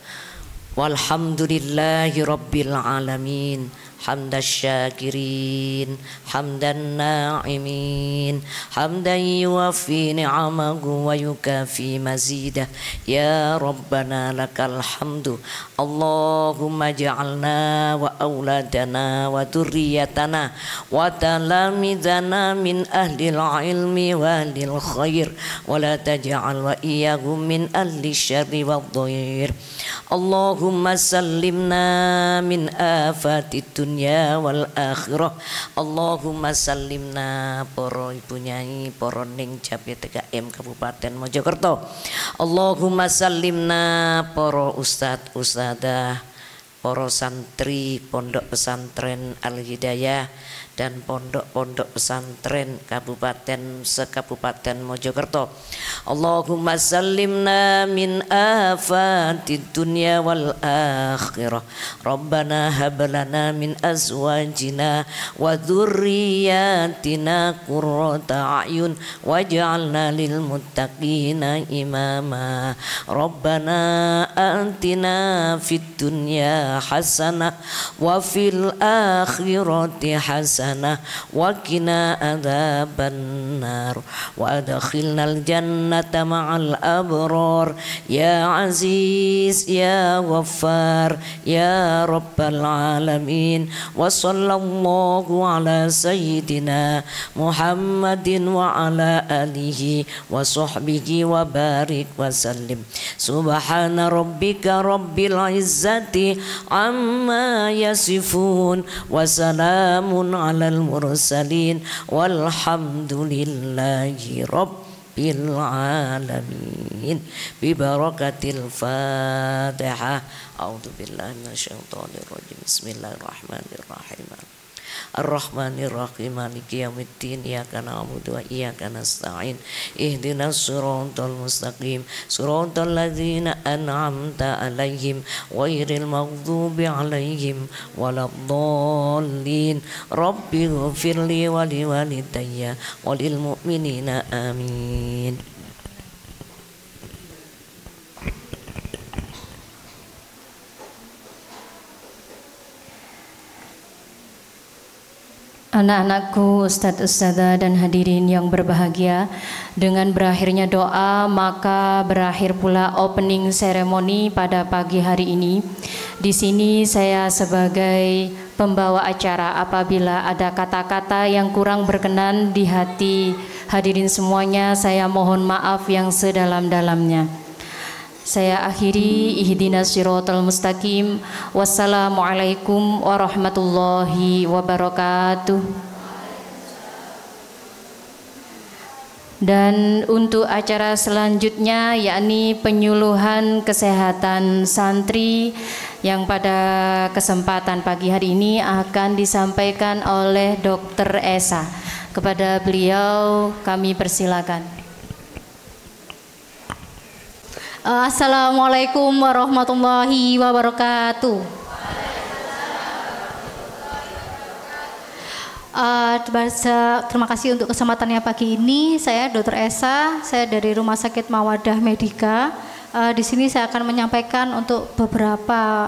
Walhamdulillahi rabbil alamin. Hamdan syakirin, hamdan na'imin, hamdan yuwafi ni'amahu wa yukafi mazidah. Ya Rabbana lakal hamdu. Allahumma ja'alna wa auladana wa durriyatana wa talamidana min ahlil ilmi wa ahlil khair, wa la taj'al wa iyyahum min ahli syarri wa dhair. Allahumma sallimna min afatid dunya wal akhirah. Allahumma sallimna para ibu nyai, para ning JP3M Kabupaten Mojokerto. Allahumma sallimna para ustadz ustadzah, para santri pondok pesantren Al Hidayah dan pondok-pondok pesantren kabupaten sekabupaten Mojokerto. Allahumma sallimna min afatid dunya wal akhirah. Rabbana hab lana min azwajina wa dzurriyyatina qurrata a'yun waj'alna lil muttaqina imama. Rabbana atina fid dunya hasanah wa fil akhirati hasanah wa qina adzabannar wa adkhilnal jannata ma'al abrar. Ya Aziz ya Ghaffar ya Rabbal alamin. Wa sallallahu ala sayyidina Muhammadin wa ala alihi wa sahbihi wa barik wa sallim. Subhana rabbika rabbil izzati amma yasifun wa salamun alal mursalin walhamdulillahi rabbil alamin. Bi barakatil Fatihah. A'udzu billahi minasyaitonir rajim. Bismillahirrahmanirrahim. Ar-Rahmanir-Rahim. Maliki yaumiddin. Iyyaka na'budu wa iyyaka nasta'in. Ihdinas siratal mustaqim. Siratal ladzina an'amta 'alaihim ghairil maghdubi 'alaihim waladdallin. Rabbighfirli wa liwalidayya wa lil mu'minina amin. Anak-anakku, ustadz ustadzah dan hadirin yang berbahagia, dengan berakhirnya doa maka berakhir pula opening ceremony pada pagi hari ini. Di sini saya sebagai pembawa acara, apabila ada kata-kata yang kurang berkenan di hati hadirin semuanya, saya mohon maaf yang sedalam-dalamnya. Saya akhiri, ihdinas siratal mustaqim. Wassalamualaikum warahmatullahi wabarakatuh. Dan untuk acara selanjutnya, yakni penyuluhan kesehatan santri, yang pada kesempatan pagi hari ini akan disampaikan oleh Dr. Esa. Kepada beliau kami persilakan. Assalamualaikum warahmatullahi wabarakatuh. Terima kasih untuk kesempatannya pagi ini. Saya Dr. Esa, saya dari Rumah Sakit Mawadah Medika. Di sini saya akan menyampaikan untuk beberapa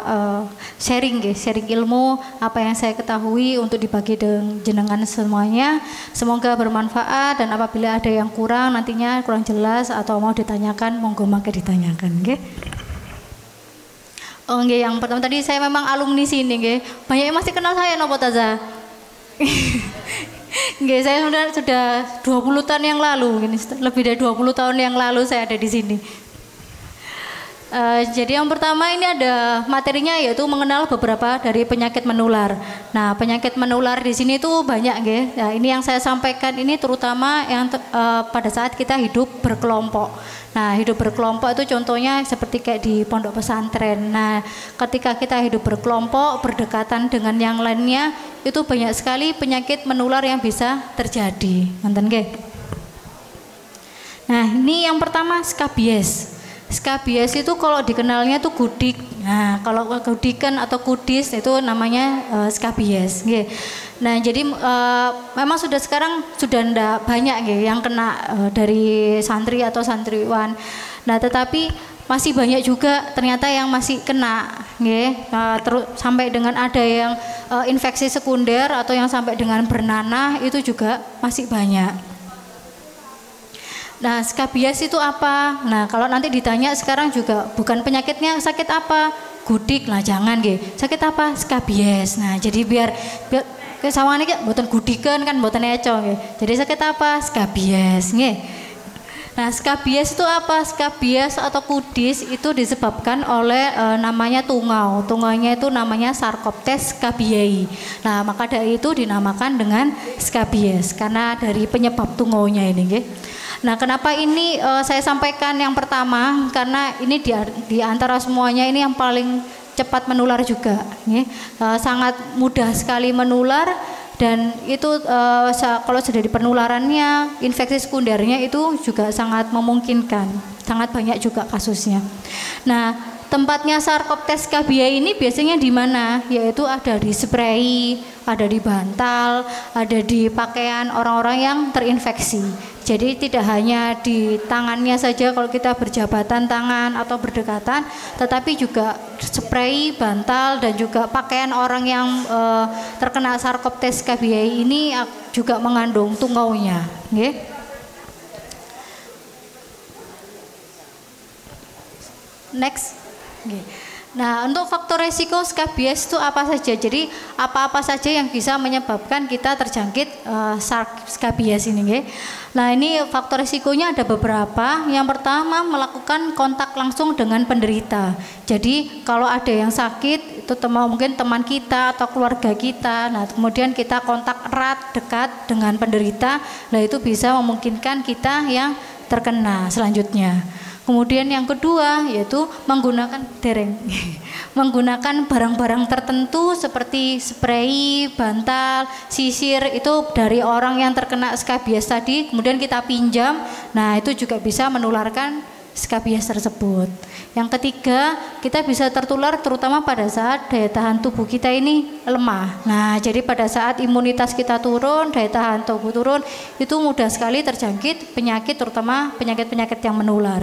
sharing ilmu apa yang saya ketahui untuk dibagi dengan jenengan semuanya. Semoga bermanfaat, dan apabila ada yang kurang nantinya kurang jelas atau mau ditanyakan, monggo mangke ditanyakan, nggih. Oh nggih, yang pertama tadi saya memang alumni sini, nggih. Banyak yang masih kenal saya napa taza? Nggih, saya sudah 20 tahun yang lalu, lebih dari 20 tahun yang lalu saya ada di sini. Jadi yang pertama ini ada materinya, yaitu mengenal beberapa dari penyakit menular. Nah, penyakit menular di sini tuh banyak, nggih. Nah, ini yang saya sampaikan ini terutama yang pada saat kita hidup berkelompok. Nah, hidup berkelompok itu contohnya seperti kayak di pondok pesantren. Nah, ketika kita hidup berkelompok, berdekatan dengan yang lainnya, itu banyak sekali penyakit menular yang bisa terjadi. Nonton, nggih. Nah, ini yang pertama skabies. Skabies itu kalau dikenalnya tuh gudik. Nah, kalau gudikan atau kudis itu namanya skabies. Nah, jadi memang sekarang sudah ndak banyak yang kena dari santri atau santriwan. Nah, tetapi masih banyak juga ternyata yang masih kena, terus sampai dengan ada yang infeksi sekunder atau yang sampai dengan bernanah itu juga masih banyak. Nah, skabies itu apa? Nah, kalau nanti ditanya sekarang juga bukan penyakitnya sakit apa? Gudik lah, jangan sakit apa? Skabies. Nah, jadi biar sawangane iki mboten gudikan kan mboten eco Jadi sakit apa? Skabies Nah, skabies itu apa? Skabies atau kudis itu disebabkan oleh namanya tungau. Tungaunya itu namanya Sarcoptes scabiei. Nah, maka dari itu dinamakan dengan skabies karena dari penyebab tungaunya ini. Nah, kenapa ini saya sampaikan yang pertama? Karena ini di antara semuanya ini yang paling cepat menular juga. Sangat mudah sekali menular. Dan itu kalau sudah di penularannya, infeksi sekundernya itu juga sangat memungkinkan, sangat banyak juga kasusnya. Nah, tempatnya Sarcoptes scabiei ini biasanya di mana? Yaitu ada di spray, ada di bantal, ada di pakaian orang-orang yang terinfeksi. Jadi tidak hanya di tangannya saja kalau kita berjabatan tangan atau berdekatan, tetapi juga spray, bantal, dan juga pakaian orang yang terkena Sarcoptes scabiei ini juga mengandung tungaunya. Next. Nah, untuk faktor resiko skabies itu apa saja? Jadi apa-apa saja yang bisa menyebabkan kita terjangkit skabies ini. Nah, ini faktor resikonya ada beberapa. Yang pertama, melakukan kontak langsung dengan penderita. Jadi kalau ada yang sakit itu mungkin teman kita atau keluarga kita. Nah, kemudian kita kontak erat dekat dengan penderita. Nah, itu bisa memungkinkan kita yang terkena selanjutnya. Kemudian yang kedua yaitu menggunakan menggunakan barang-barang tertentu seperti spray, bantal, sisir itu dari orang yang terkena skabies tadi, kemudian kita pinjam. Nah, itu juga bisa menularkan skabies tersebut. Yang ketiga, kita bisa tertular terutama pada saat daya tahan tubuh kita ini lemah. Nah, jadi pada saat imunitas kita turun, daya tahan tubuh turun, itu mudah sekali terjangkit penyakit, terutama penyakit-penyakit yang menular.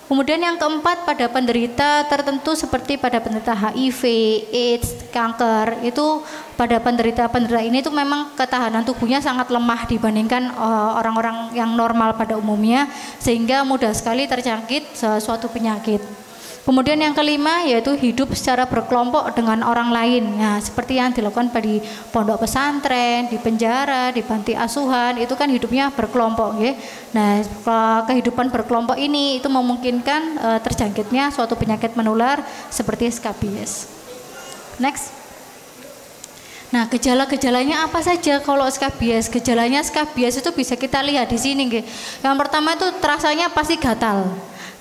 Kemudian yang keempat, pada penderita tertentu seperti pada penderita HIV, AIDS, kanker, itu pada penderita ini itu memang ketahanan tubuhnya sangat lemah dibandingkan orang-orang yang normal pada umumnya, sehingga mudah sekali terjangkit suatu penyakit. Kemudian yang kelima yaitu hidup secara berkelompok dengan orang lain. Nah, seperti yang dilakukan di pondok pesantren, di penjara, di panti asuhan, itu kan hidupnya berkelompok. Nah, kehidupan berkelompok ini itu memungkinkan terjangkitnya suatu penyakit menular seperti skabies. Next. Nah, gejala-gejalanya apa saja kalau skabies? Gejalanya skabies itu bisa kita lihat di sini. Yang pertama itu terasanya pasti gatal.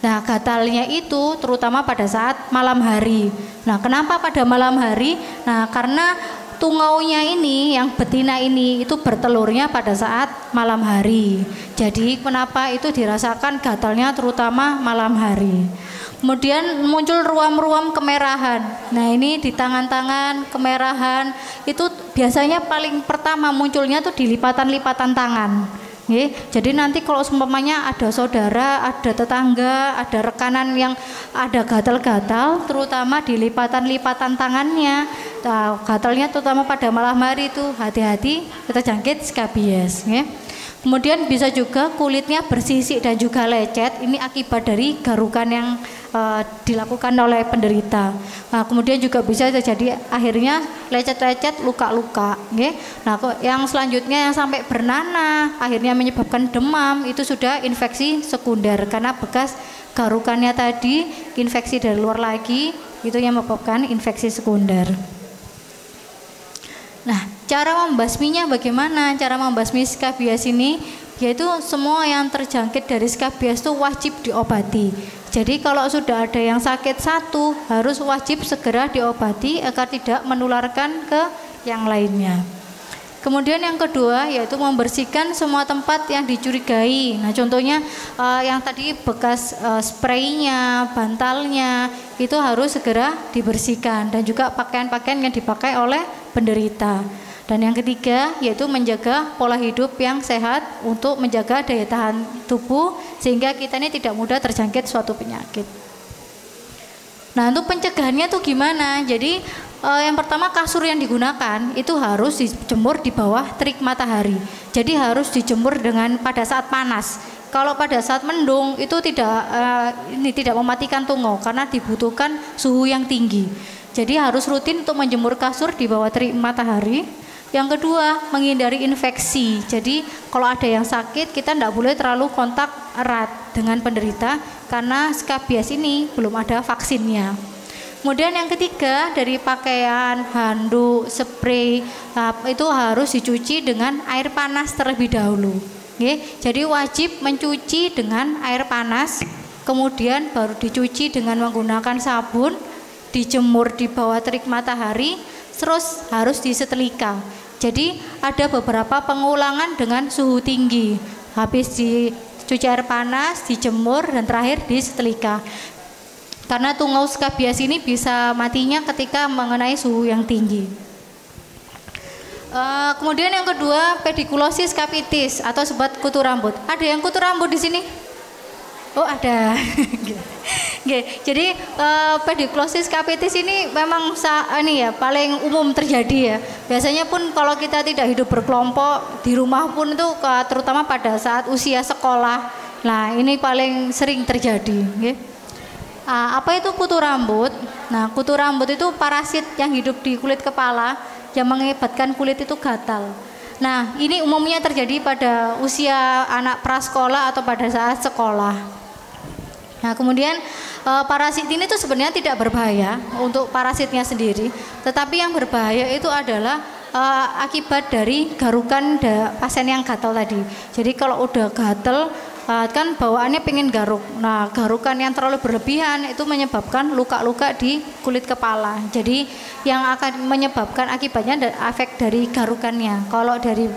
Nah, gatalnya itu terutama pada saat malam hari. Nah, kenapa pada malam hari? Nah, karena tungaunya ini, yang betina ini itu bertelurnya pada saat malam hari. Jadi kenapa itu dirasakan gatalnya terutama malam hari. Kemudian muncul ruam-ruam kemerahan. Nah, ini di tangan-tangan kemerahan itu biasanya paling pertama munculnya tuh di lipatan-lipatan tangan. Jadi nanti kalau seumpamanya ada saudara, ada tetangga, ada rekanan yang ada gatal-gatal, terutama di lipatan-lipatan tangannya, gatalnya terutama pada malam hari itu hati-hati terjangkit skabies. Kemudian bisa juga kulitnya bersisik dan juga lecet, ini akibat dari garukan yang dilakukan oleh penderita. Nah, kemudian juga bisa terjadi akhirnya lecet-lecet, luka-luka. Nah, yang selanjutnya yang sampai bernanah, akhirnya menyebabkan demam, itu sudah infeksi sekunder karena bekas garukannya tadi infeksi dari luar lagi, itu yang menyebabkan infeksi sekunder. Nah, cara membasminya bagaimana? Cara membasmi skabies ini yaitu semua yang terjangkit dari skabies itu wajib diobati. Jadi kalau sudah ada yang sakit satu, harus wajib segera diobati agar tidak menularkan ke yang lainnya. Kemudian yang kedua yaitu membersihkan semua tempat yang dicurigai. Nah contohnya yang tadi bekas spraynya, bantalnya itu harus segera dibersihkan, dan juga pakaian-pakaian yang dipakai oleh penderita. Dan yang ketiga yaitu menjaga pola hidup yang sehat untuk menjaga daya tahan tubuh sehingga kita ini tidak mudah terjangkit suatu penyakit. Nah untuk pencegahannya tuh gimana? Jadi yang pertama kasur yang digunakan itu harus dijemur di bawah terik matahari. Jadi harus dijemur pada saat panas. Kalau pada saat mendung itu tidak mematikan tungau karena dibutuhkan suhu yang tinggi. Jadi harus rutin untuk menjemur kasur di bawah terik matahari. Yang kedua, menghindari infeksi. Jadi kalau ada yang sakit kita tidak boleh terlalu kontak erat dengan penderita karena skabies ini belum ada vaksinnya. Kemudian yang ketiga, dari pakaian, handuk, spray itu harus dicuci dengan air panas terlebih dahulu. Jadi wajib mencuci dengan air panas, kemudian baru dicuci dengan menggunakan sabun, dijemur di bawah terik matahari, terus harus disetrika. Jadi ada beberapa pengulangan dengan suhu tinggi. Habis dicuci air panas, dijemur, dan terakhir disetrika. Karena tungau skabies ini bisa matinya ketika mengenai suhu yang tinggi. Kemudian yang kedua, pedikulosis capitis atau sebat kutu rambut. Ada yang kutu rambut di sini? Oh ada. Jadi pedikulosis capitis ini memang paling umum terjadi ya. Biasanya pun kalau kita tidak hidup berkelompok di rumah pun itu terutama pada saat usia sekolah. Nah ini paling sering terjadi. Apa itu kutu rambut? Nah kutu rambut itu parasit yang hidup di kulit kepala yang mengakibatkan kulit itu gatal. Nah ini umumnya terjadi pada usia anak prasekolah atau pada saat sekolah. Nah kemudian parasit ini tuh sebenarnya tidak berbahaya untuk parasitnya sendiri, tetapi yang berbahaya itu adalah akibat dari garukan pasien yang gatal tadi. Jadi kalau udah gatal kan bawaannya pengen garuk. Nah garukan yang terlalu berlebihan itu menyebabkan luka-luka di kulit kepala. Jadi yang akan menyebabkan akibatnya efek dari garukannya. Kalau dari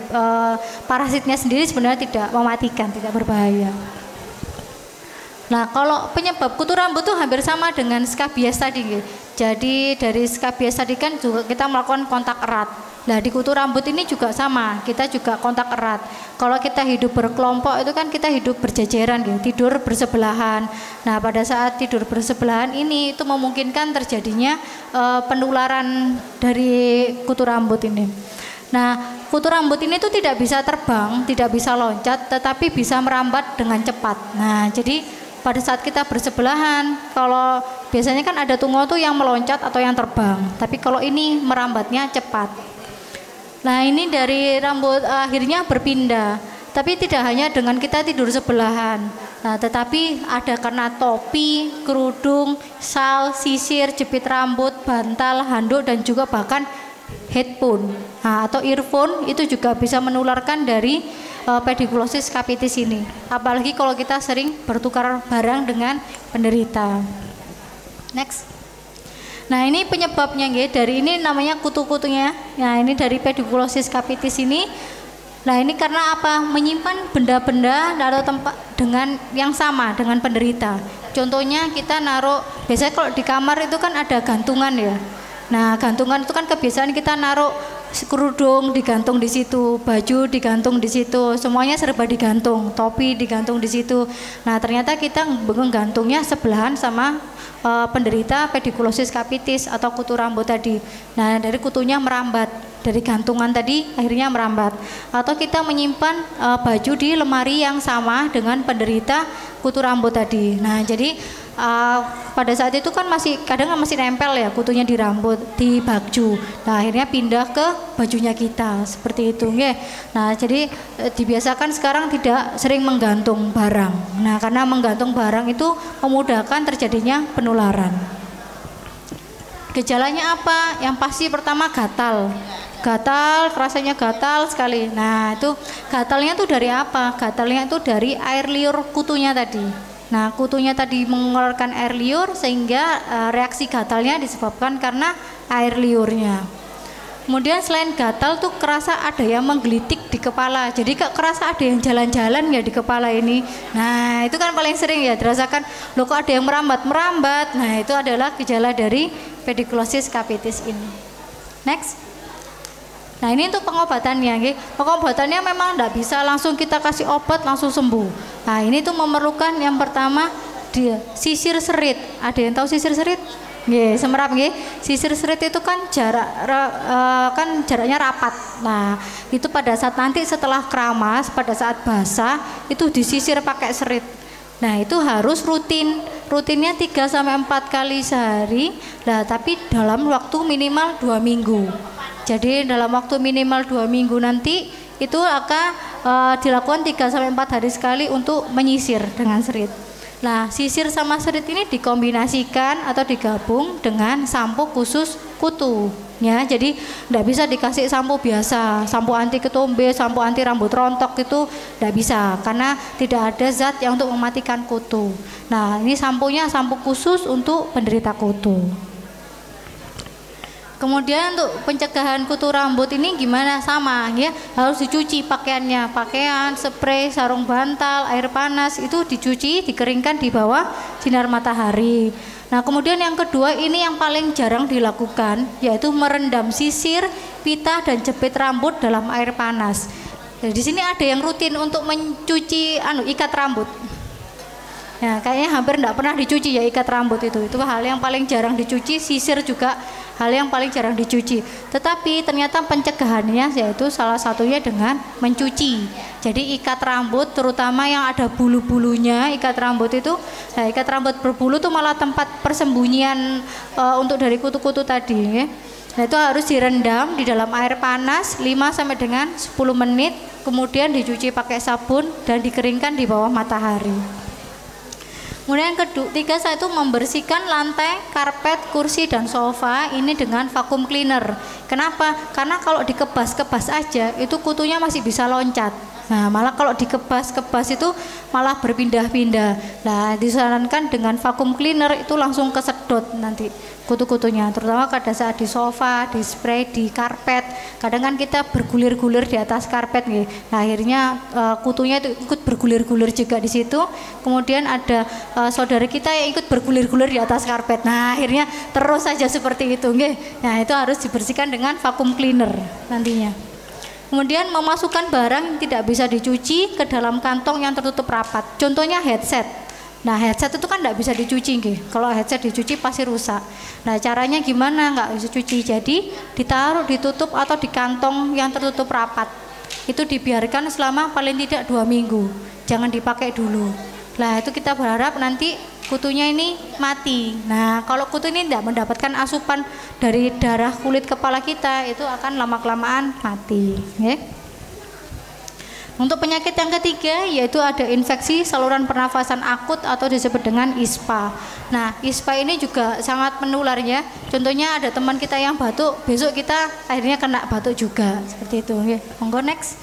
parasitnya sendiri sebenarnya tidak mematikan, tidak berbahaya. Nah kalau penyebab kutu rambut itu hampir sama dengan skabies tadi. Jadi dari skabies tadi kan juga kita melakukan kontak erat. Nah di kutu rambut ini juga sama, kita juga kontak erat. Kalau kita hidup berkelompok itu kan kita hidup berjejeran, tidur bersebelahan. Nah pada saat tidur bersebelahan ini itu memungkinkan terjadinya penularan dari kutu rambut ini. Nah kutu rambut ini tuh tidak bisa terbang, tidak bisa loncat, tetapi bisa merambat dengan cepat. Nah jadi pada saat kita bersebelahan, kalau biasanya kan ada tungau tuh yang meloncat atau yang terbang, tapi kalau ini merambatnya cepat. Nah ini dari rambut akhirnya berpindah, tapi tidak hanya dengan kita tidur sebelahan. Nah tetapi ada karena topi, kerudung, sal, sisir, jepit rambut, bantal, handuk, dan juga bahkan headphone atau earphone itu juga bisa menularkan dari pedikulosis capitis ini. Apalagi kalau kita sering bertukar barang dengan penderita. Next. Nah ini penyebabnya dari ini namanya kutu-kutunya. Nah ini dari pedikulosis capitis ini. Nah ini karena apa? Menyimpan benda-benda atau tempat dengan yang sama dengan penderita. Contohnya kita naruh, biasanya kalau di kamar itu kan ada gantungan ya. Nah gantungan itu kan kebiasaan kita naruh kerudung digantung di situ, baju digantung di situ, semuanya serba digantung, topi digantung di situ. Nah ternyata kita menggantungnya sebelahan sama penderita pedikulosis capitis atau kutu rambut tadi. Nah dari kutunya merambat, dari gantungan tadi akhirnya merambat. Atau kita menyimpan baju di lemari yang sama dengan penderita kutu rambut tadi. Nah jadi pada saat itu kan kadang masih nempel ya kutunya di rambut, di baju. Nah akhirnya pindah ke bajunya kita seperti itu ya. Nah jadi dibiasakan sekarang tidak sering menggantung barang. Nah karena menggantung barang itu memudahkan terjadinya penularan. Gejalanya apa? Yang pasti pertama gatal, rasanya gatal sekali. Nah itu gatalnya tuh dari apa? Gatalnya itu dari air liur kutunya tadi. Nah kutunya tadi mengeluarkan air liur sehingga reaksi gatalnya disebabkan karena air liurnya. Kemudian selain gatal tuh kerasa ada yang menggelitik di kepala. Jadi kerasa ada yang jalan-jalan ya di kepala ini. Nah, itu kan paling sering ya dirasakan, loh kok ada yang merambat-merambat. Nah, itu adalah gejala dari pediculosis capitis ini. Next. Nah, ini untuk pengobatannya. Pengobatannya memang tidak bisa langsung kita kasih obat langsung sembuh. Nah, ini tuh memerlukan yang pertama dia sisir serit. Ada yang tahu sisir serit? Nggih, semerap nggih. Sisir serit itu kan jaraknya rapat. Nah, itu pada saat nanti setelah keramas, pada saat basah itu disisir pakai serit. Nah, itu harus rutin. Rutinnya 3 sampai 4 kali sehari. Nah, tapi dalam waktu minimal 2 minggu. Jadi dalam waktu minimal 2 minggu nanti itu akan dilakukan 3 sampai 4 hari sekali untuk menyisir dengan serit. Nah, sisir sama serit ini dikombinasikan atau digabung dengan sampo khusus kutu. Ya, jadi tidak bisa dikasih sampo biasa, sampo anti ketombe, sampo anti rambut rontok itu tidak bisa karena tidak ada zat yang untuk mematikan kutu. Nah, ini samponya sampo khusus untuk penderita kutu. Kemudian untuk pencegahan kutu rambut ini gimana? Sama ya, harus dicuci pakaiannya, pakaian, spray, sarung bantal, air panas itu dicuci, dikeringkan di bawah sinar matahari. Nah, kemudian yang kedua ini yang paling jarang dilakukan yaitu merendam sisir, pita dan jepit rambut dalam air panas. Nah, di sini ada yang rutin untuk mencuci ikat rambut. Ya, kayaknya hampir tidak pernah dicuci ya ikat rambut itu hal yang paling jarang dicuci, sisir juga hal yang paling jarang dicuci. Tetapi ternyata pencegahannya yaitu salah satunya dengan mencuci. Jadi ikat rambut terutama yang ada bulu-bulunya, ikat rambut itu, nah ikat rambut berbulu itu malah tempat persembunyian untuk dari kutu-kutu tadi ya. Nah, itu harus direndam di dalam air panas 5 sampai dengan 10 menit, kemudian dicuci pakai sabun dan dikeringkan di bawah matahari. Kemudian yang ketiga saya itu membersihkan lantai, karpet, kursi dan sofa ini dengan vacuum cleaner. Kenapa? Karena kalau dikebas-kebas aja itu kutunya masih bisa loncat. Nah, malah kalau dikebas-kebas itu malah berpindah-pindah. Nah, disarankan dengan vacuum cleaner itu langsung kesedot nanti kutu-kutunya, terutama pada saat di sofa, di spray, di karpet. Kadang kan kita bergulir-gulir di atas karpet nih. Nah, akhirnya kutunya itu ikut bergulir-gulir juga di situ. Kemudian ada saudara kita yang ikut bergulir-gulir di atas karpet. Nah, akhirnya terus saja seperti itu nggih. Nah, itu harus dibersihkan dengan vacuum cleaner nantinya. Kemudian memasukkan barang yang tidak bisa dicuci ke dalam kantong yang tertutup rapat. Contohnya headset. Nah, headset itu kan tidak bisa dicuci nggih. Kalau headset dicuci pasti rusak. Nah, caranya gimana? Nggak bisa cuci. Jadi ditaruh, ditutup atau di kantong yang tertutup rapat. Itu dibiarkan selama paling tidak 2 minggu. Jangan dipakai dulu. Nah, itu kita berharap nanti kutunya ini mati. Nah, kalau kutu ini tidak mendapatkan asupan dari darah kulit kepala kita, itu akan lama-kelamaan mati. Ya. Untuk penyakit yang ketiga yaitu ada infeksi saluran pernafasan akut atau disebut dengan ISPA. Nah, ISPA ini juga sangat menular ya. Contohnya ada teman kita yang batuk, besok kita akhirnya kena batuk juga. Seperti itu. Ya. Monggo next.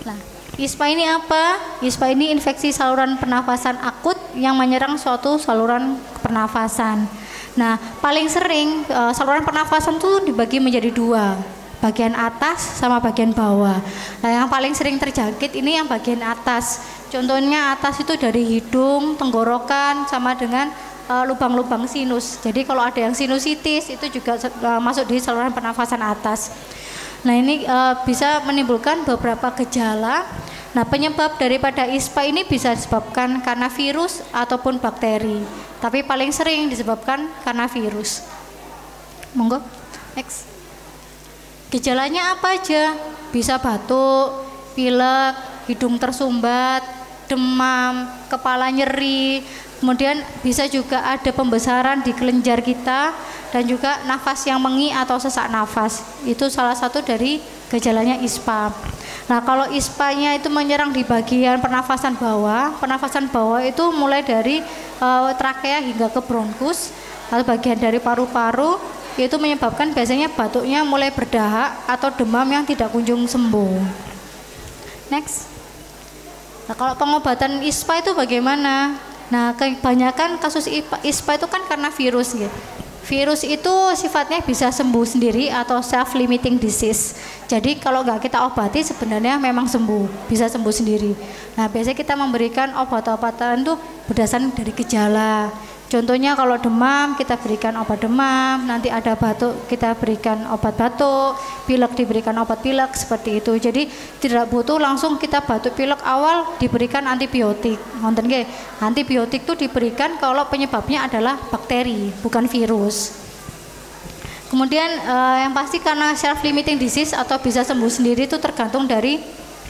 Nah, ISPA ini apa? ISPA ini infeksi saluran pernafasan akut yang menyerang suatu saluran pernafasan. Nah, paling sering saluran pernafasan itu dibagi menjadi 2. Bagian atas sama bagian bawah. Nah, yang paling sering terjangkit ini yang bagian atas. Contohnya atas itu dari hidung, tenggorokan sama dengan lubang-lubang sinus. Jadi kalau ada yang sinusitis itu juga masuk di saluran pernafasan atas. Nah, ini bisa menimbulkan beberapa gejala. Nah, penyebab daripada ISPA ini bisa disebabkan karena virus ataupun bakteri. Tapi paling sering disebabkan karena virus. Monggo, next. Gejalanya apa aja? Bisa batuk, pilek, hidung tersumbat, demam, kepala nyeri, kemudian bisa juga ada pembesaran di kelenjar kita dan juga nafas yang mengi atau sesak nafas. Itu salah satu dari gejalanya ISPA. Nah, kalau ISPA-nya itu menyerang di bagian pernafasan bawah itu mulai dari trakea hingga ke bronkus atau bagian dari paru-paru. Itu menyebabkan biasanya batuknya mulai berdahak atau demam yang tidak kunjung sembuh. Next. Nah, kalau pengobatan ISPA itu bagaimana? Nah, kebanyakan kasus ISPA itu kan karena virus gitu. Virus itu sifatnya bisa sembuh sendiri atau self-limiting disease. Jadi kalau nggak kita obati sebenarnya memang sembuh, bisa sembuh sendiri. Nah biasanya kita memberikan obat-obatan itu berdasarkan dari gejala. Contohnya kalau demam kita berikan obat demam, nanti ada batuk kita berikan obat batuk, pilek diberikan obat pilek, seperti itu. Jadi tidak butuh langsung kita batuk pilek awal diberikan antibiotik. Ngonten nggih. Antibiotik itu diberikan kalau penyebabnya adalah bakteri, bukan virus. Kemudian yang pasti karena self limiting disease atau bisa sembuh sendiri itu tergantung dari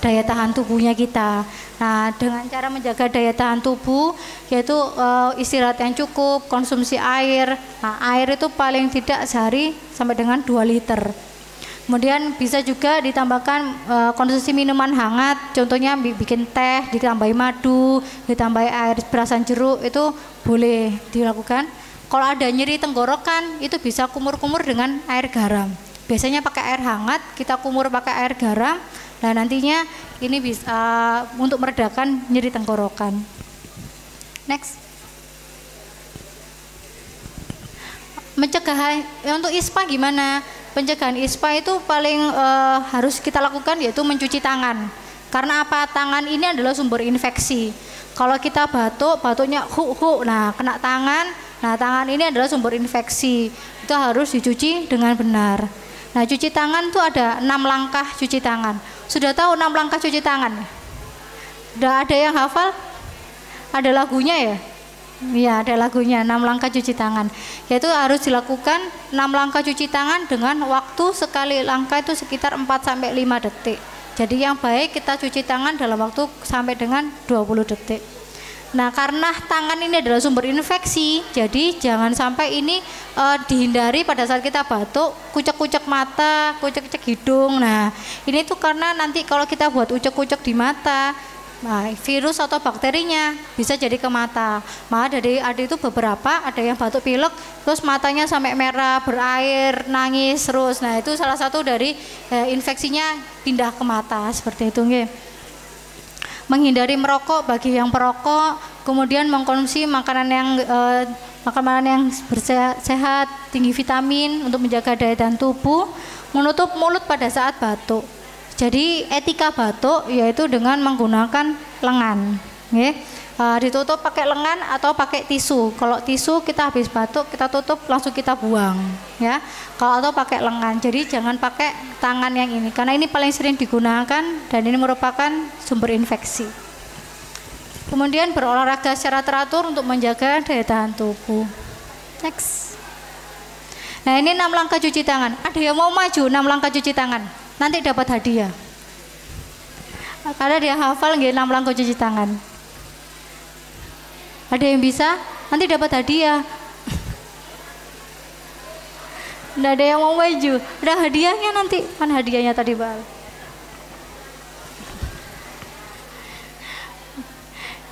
daya tahan tubuhnya kita. Nah, dengan cara menjaga daya tahan tubuh yaitu istirahat yang cukup, konsumsi air. Nah, air itu paling tidak sehari sampai dengan 2 liter. Kemudian bisa juga ditambahkan konsumsi minuman hangat, contohnya bikin teh, ditambahi madu, ditambahi air perasan jeruk, itu boleh dilakukan. Kalau ada nyeri tenggorokan itu bisa kumur-kumur dengan air garam. Biasanya pakai air hangat, kita kumur pakai air garam. Nah nantinya ini bisa untuk meredakan nyeri tenggorokan. Next. Mencegah untuk ISPA gimana? Pencegahan ISPA itu paling harus kita lakukan yaitu mencuci tangan. Karena apa? Tangan ini adalah sumber infeksi. Kalau kita batuk, batuknya nah kena tangan. Nah tangan ini adalah sumber infeksi. Itu harus dicuci dengan benar. Nah cuci tangan itu ada 6 langkah cuci tangan. Sudah tahu 6 langkah cuci tangan? Udah ada yang hafal? Ada lagunya ya? Iya ada lagunya 6 langkah cuci tangan. Yaitu harus dilakukan 6 langkah cuci tangan dengan waktu sekali langkah itu sekitar 4-5 detik. Jadi yang baik kita cuci tangan dalam waktu sampai dengan 20 detik. Nah karena tangan ini adalah sumber infeksi, jadi jangan sampai ini dihindari pada saat kita batuk, kucek-kucek mata, kucek-kucek hidung. Nah ini tuh karena nanti kalau kita buat ucek-ucek di mata, nah, virus atau bakterinya bisa jadi ke mata. Maka ada itu beberapa, ada yang batuk pilek, terus matanya sampai merah, berair, nangis terus. Nah itu salah satu dari infeksinya pindah ke mata, seperti itu nggih. Menghindari merokok bagi yang perokok, kemudian mengkonsumsi makanan yang sehat, tinggi vitamin untuk menjaga daya tahan tubuh, menutup mulut pada saat batuk. Jadi etika batuk yaitu dengan menggunakan lengan, ditutup pakai lengan atau pakai tisu. Kalau tisu kita habis batuk kita tutup langsung kita buang, ya. Kalau atau pakai lengan. Jadi jangan pakai tangan yang ini karena ini paling sering digunakan dan ini merupakan sumber infeksi. Kemudian berolahraga secara teratur untuk menjaga daya tahan tubuh. Next. Nah ini 6 langkah cuci tangan. Ada yang mau maju 6 langkah cuci tangan? Nanti dapat hadiah. Karena dia hafal nggih 6 langkah cuci tangan. Ada yang bisa? Nanti dapat hadiah. Nggak ada yang mau maju. Udah hadiahnya nanti. Kan hadiahnya tadi Bal.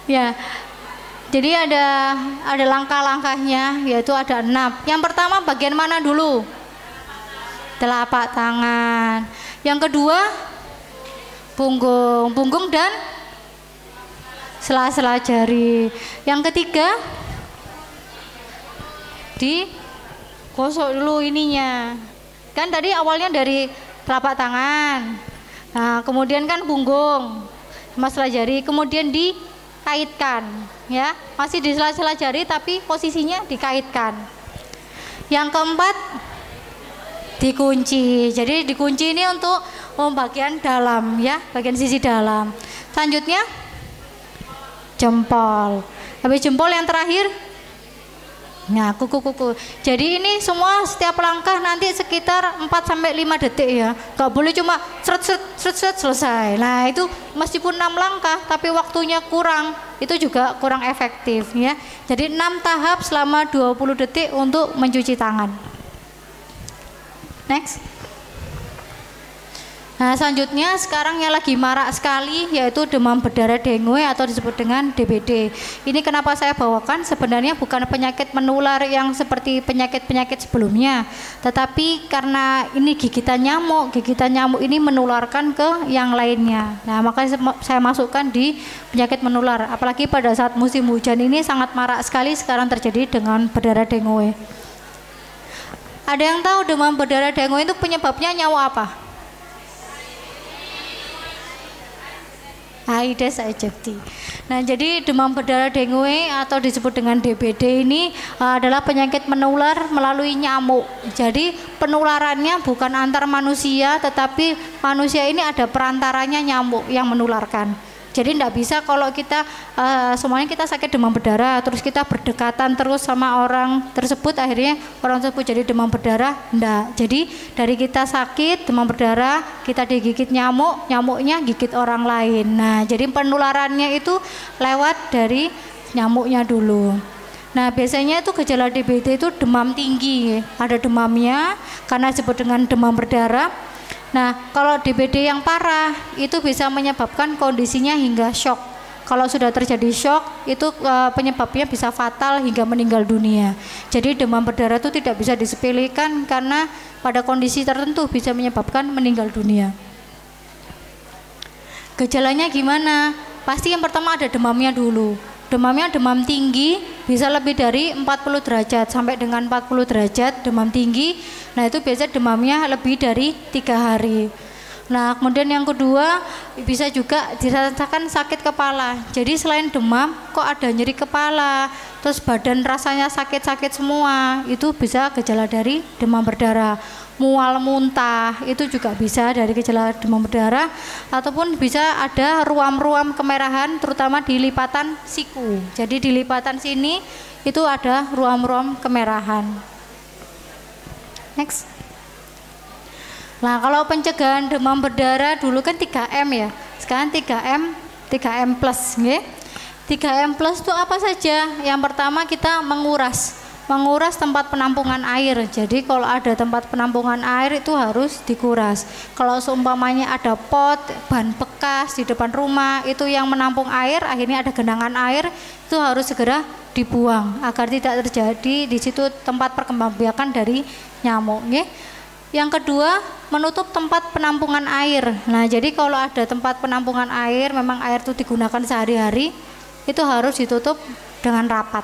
Ya. Jadi ada langkah-langkahnya yaitu ada 6. Yang pertama bagian mana dulu? Telapak tangan. Yang kedua punggung dan sela-sela jari. Yang ketiga digosok dulu ininya. Kan tadi awalnya dari telapak tangan. Nah, kemudian kan punggung sama sela jari, kemudian dikaitkan, ya. Masih di sela-sela jari tapi posisinya dikaitkan. Yang keempat dikunci. Jadi dikunci ini untuk bagian dalam, ya, bagian sisi dalam. Selanjutnya jempol. Habis jempol yang terakhir, nah kuku-kuku. Jadi ini semua setiap langkah nanti sekitar 4-5 detik ya. Gak boleh cuma seret selesai. Nah itu meskipun 6 langkah tapi waktunya kurang, itu juga kurang efektif ya. Jadi 6 tahap selama 20 detik untuk mencuci tangan. Next. Nah selanjutnya sekarang yang lagi marak sekali yaitu demam berdarah dengue atau disebut dengan DBD. Ini kenapa saya bawakan, sebenarnya bukan penyakit menular yang seperti penyakit-penyakit sebelumnya, tetapi karena ini gigitan nyamuk ini menularkan ke yang lainnya. Nah makanya saya masukkan di penyakit menular, apalagi pada saat musim hujan ini sangat marak sekali sekarang terjadi dengan berdarah dengue. Ada yang tahu demam berdarah dengue itu penyebabnya nyamuk apa? Aedes aegypti. Nah, jadi demam berdarah dengue atau disebut dengan DBD ini adalah penyakit menular melalui nyamuk. Jadi penularannya bukan antar manusia, tetapi manusia ini ada perantaranya nyamuk yang menularkan. Jadi tidak bisa kalau kita semuanya kita sakit demam berdarah terus kita berdekatan terus sama orang tersebut, akhirnya orang tersebut jadi demam berdarah. Enggak. Jadi dari kita sakit demam berdarah, kita digigit nyamuk, nyamuknya gigit orang lain. Nah, jadi penularannya itu lewat dari nyamuknya dulu. Nah, biasanya itu gejala DBD itu demam tinggi, ada demamnya karena disebut dengan demam berdarah. Nah, kalau DBD yang parah itu bisa menyebabkan kondisinya hingga shock. Kalau sudah terjadi shock, itu penyebabnya bisa fatal hingga meninggal dunia. Jadi demam berdarah itu tidak bisa disepelekan karena pada kondisi tertentu bisa menyebabkan meninggal dunia. Gejalanya gimana? Pasti yang pertama ada demamnya dulu. Demamnya demam tinggi, bisa lebih dari 40 derajat sampai dengan 40 derajat demam tinggi. Nah, itu biasanya demamnya lebih dari 3 hari. Nah, kemudian yang kedua bisa juga dirasakan sakit kepala. Jadi selain demam, kok ada nyeri kepala, terus badan rasanya sakit-sakit semua. Itu bisa gejala dari demam berdarah. Mual muntah itu juga bisa dari gejala demam berdarah, ataupun bisa ada ruam-ruam kemerahan terutama di lipatan siku. Jadi di lipatan sini itu ada ruam-ruam kemerahan. Next. Nah, kalau pencegahan demam berdarah dulu kan 3M ya. Sekarang 3M plus, nggih. 3M plus itu apa saja? Yang pertama kita menguras tempat penampungan air. Jadi kalau ada tempat penampungan air itu harus dikuras. Kalau seumpamanya ada pot, ban bekas di depan rumah itu yang menampung air, akhirnya ada genangan air, itu harus segera dibuang agar tidak terjadi di situ tempat perkembangbiakan dari nyamuk. Yang kedua, menutup tempat penampungan air. Nah, jadi kalau ada tempat penampungan air, memang air itu digunakan sehari-hari, itu harus ditutup dengan rapat.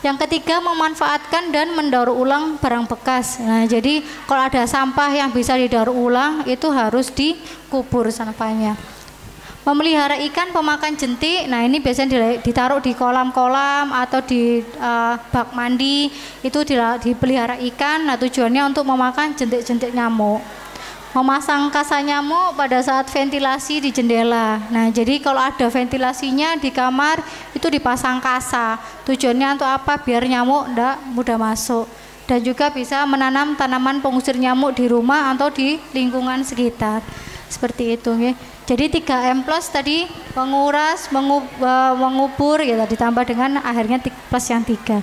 Yang ketiga, memanfaatkan dan mendaur ulang barang bekas. Nah, jadi kalau ada sampah yang bisa didaur ulang itu harus dikubur sampahnya. Memelihara ikan pemakan jentik. Nah, ini biasanya ditaruh di kolam-kolam atau di bak mandi, itu dipelihara ikan. Nah, tujuannya untuk memakan jentik-jentik nyamuk. Memasang kasa nyamuk pada saat ventilasi di jendela. Nah, jadi kalau ada ventilasinya di kamar itu dipasang kasa. Tujuannya untuk apa? Biar nyamuk tidak mudah masuk. Dan juga bisa menanam tanaman pengusir nyamuk di rumah atau di lingkungan sekitar. Seperti itu, ya. Jadi 3M plus tadi menguras, mengubur, ya, ditambah dengan akhirnya plus yang 3.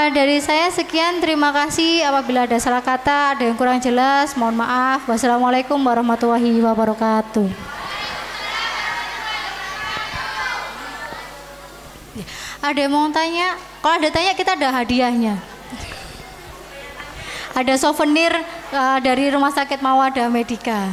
Dari saya sekian, terima kasih. Apabila ada salah kata, ada yang kurang jelas, mohon maaf. Wassalamualaikum warahmatullahi wabarakatuh. Ada yang mau tanya? Kalau ada tanya, kita ada hadiahnya. Ada souvenir dari Rumah Sakit Mawada Medika.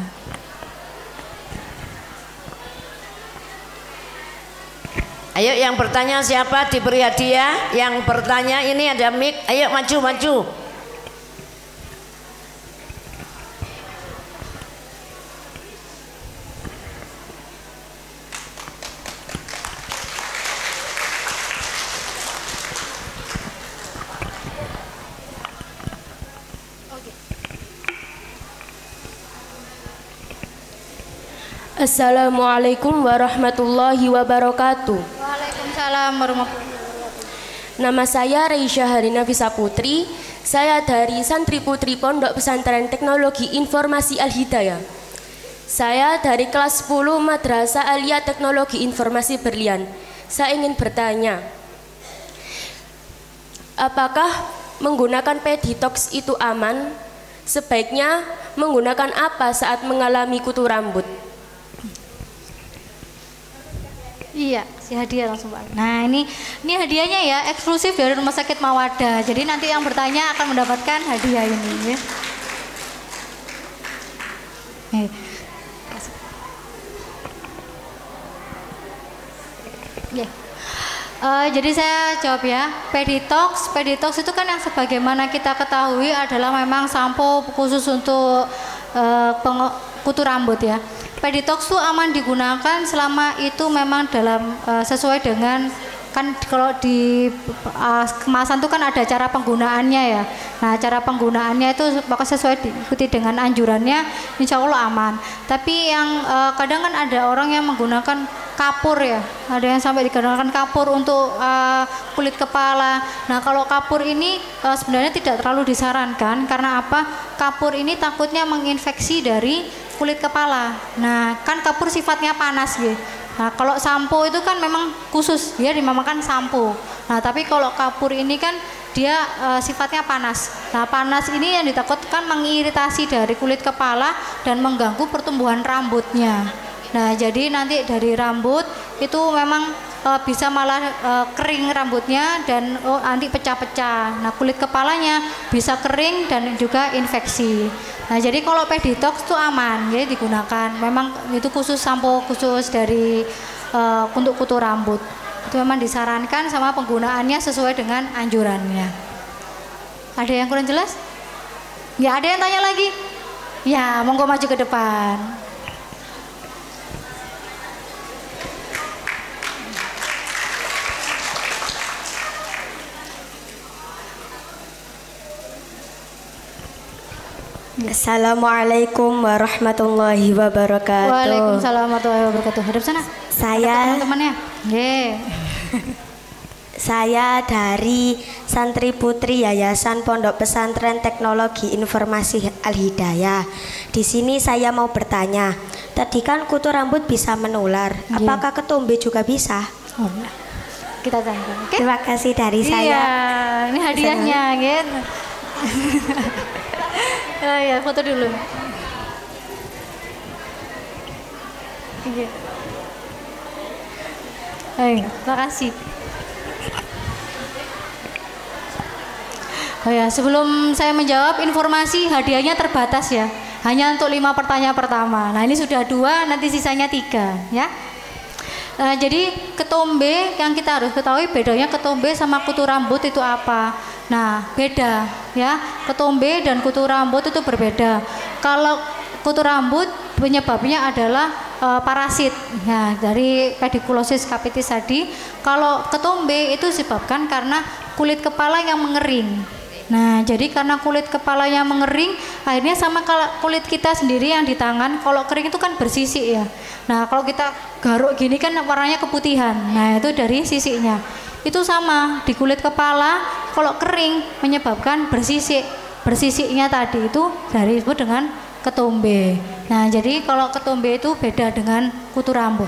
Ayo yang bertanya siapa diberi hadiah? Yang bertanya ini ada mic. Ayo maju. Assalamualaikum warahmatullahi wabarakatuh. Waalaikumsalam warahmatullahi wabarakatuh. Nama saya Reisha Harina Visa Putri. Saya dari Santri Putri Pondok Pesantren Teknologi Informasi Al-Hidayah. Saya dari kelas 10 Madrasah Aliyah Teknologi Informasi Berlian. Saya ingin bertanya, apakah menggunakan peditox itu aman? Sebaiknya menggunakan apa saat mengalami kutu rambut? Iya, si hadiah langsung Pak. Nah, ini hadiahnya ya, eksklusif dari Rumah Sakit Mawada. Jadi nanti yang bertanya akan mendapatkan hadiah ini, ya. Jadi saya jawab ya, Peditox itu kan yang sebagaimana kita ketahui adalah memang sampo khusus untuk kutu rambut ya. Peditox itu aman digunakan selama itu memang dalam sesuai dengan, kan kalau di kemasan itu kan ada cara penggunaannya ya. Nah cara penggunaannya itu maka sesuai diikuti dengan anjurannya, insya Allah aman. Tapi yang kadang kan ada orang yang menggunakan kapur ya, ada yang sampai digunakan kapur untuk kulit kepala. Nah kalau kapur ini sebenarnya tidak terlalu disarankan, karena apa? Kapur ini takutnya menginfeksi dari kulit kepala. Nah kan kapur sifatnya panas gitu. Nah kalau sampo itu kan memang khusus, dia dinamakan sampo. Nah tapi kalau kapur ini kan dia sifatnya panas. Nah panas ini yang ditakutkan mengiritasi dari kulit kepala dan mengganggu pertumbuhan rambutnya. Nah jadi nanti dari rambut itu memang bisa malah kering rambutnya dan nanti pecah-pecah. Nah kulit kepalanya bisa kering dan juga infeksi. Nah jadi kalau Peditox itu aman ya digunakan. Memang itu khusus sampo khusus dari untuk kutu rambut. Itu memang disarankan sama penggunaannya sesuai dengan anjurannya. Ada yang kurang jelas? Ya ada yang tanya lagi? Ya monggo maju ke depan. Assalamualaikum warahmatullahi wabarakatuh. Waalaikumsalam warahmatullahi wabarakatuh. Hadap sana. Saya teman-temannya. Saya dari Santri Putri Yayasan Pondok Pesantren Teknologi Informasi Al-Hidayah. Di sini saya mau bertanya. Tadi kan kutu rambut bisa menular. Apakah ketombe juga bisa? Oh, kita tanya. Okay? Terima kasih dari saya. Iya, ini hadiahnya, gitu. Ya, foto dulu. Terima kasih. Oh ya, sebelum saya menjawab, informasi hadiahnya terbatas ya. Hanya untuk 5 pertanyaan pertama. Nah, ini sudah 2, nanti sisanya 3 ya. Jadi ketombe yang kita harus ketahui bedanya ketombe sama kutu rambut itu apa. Nah beda ya, ketombe dan kutu rambut itu berbeda. Kalau kutu rambut penyebabnya adalah parasit ya, dari Pediculosis capitis tadi. Kalau ketombe itu disebabkan karena kulit kepala yang mengering. Nah jadi karena kulit kepalanya mengering, akhirnya sama kulit kita sendiri yang di tangan, kalau kering itu kan bersisik ya. Nah kalau kita garuk gini kan warnanya keputihan, nah itu dari sisiknya. Itu sama di kulit kepala, kalau kering menyebabkan bersisik. Bersisiknya tadi itu dari disebut dengan ketombe. Nah jadi kalau ketombe itu beda dengan kutu rambut.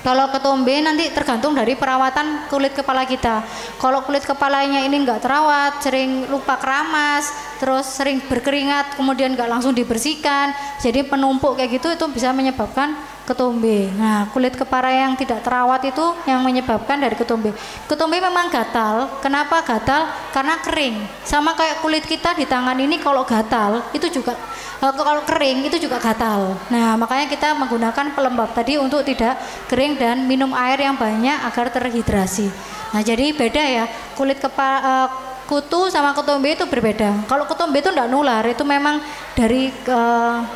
Kalau ketombe nanti tergantung dari perawatan kulit kepala kita. Kalau kulit kepalanya ini enggak terawat, sering lupa keramas, terus sering berkeringat, kemudian enggak langsung dibersihkan, jadi penumpuk kayak gitu, itu bisa menyebabkan ketombe. Nah, kulit kepala yang tidak terawat itu yang menyebabkan dari ketombe. Ketombe memang gatal. Kenapa gatal? Karena kering. Sama kayak kulit kita di tangan ini, kalau gatal itu juga kalau kering itu juga gatal. Nah, makanya kita menggunakan pelembab tadi untuk tidak kering dan minum air yang banyak agar terhidrasi. Nah, jadi beda ya, kulit kepala kutu sama ketombe itu berbeda. Kalau ketombe itu tidak nular, itu memang dari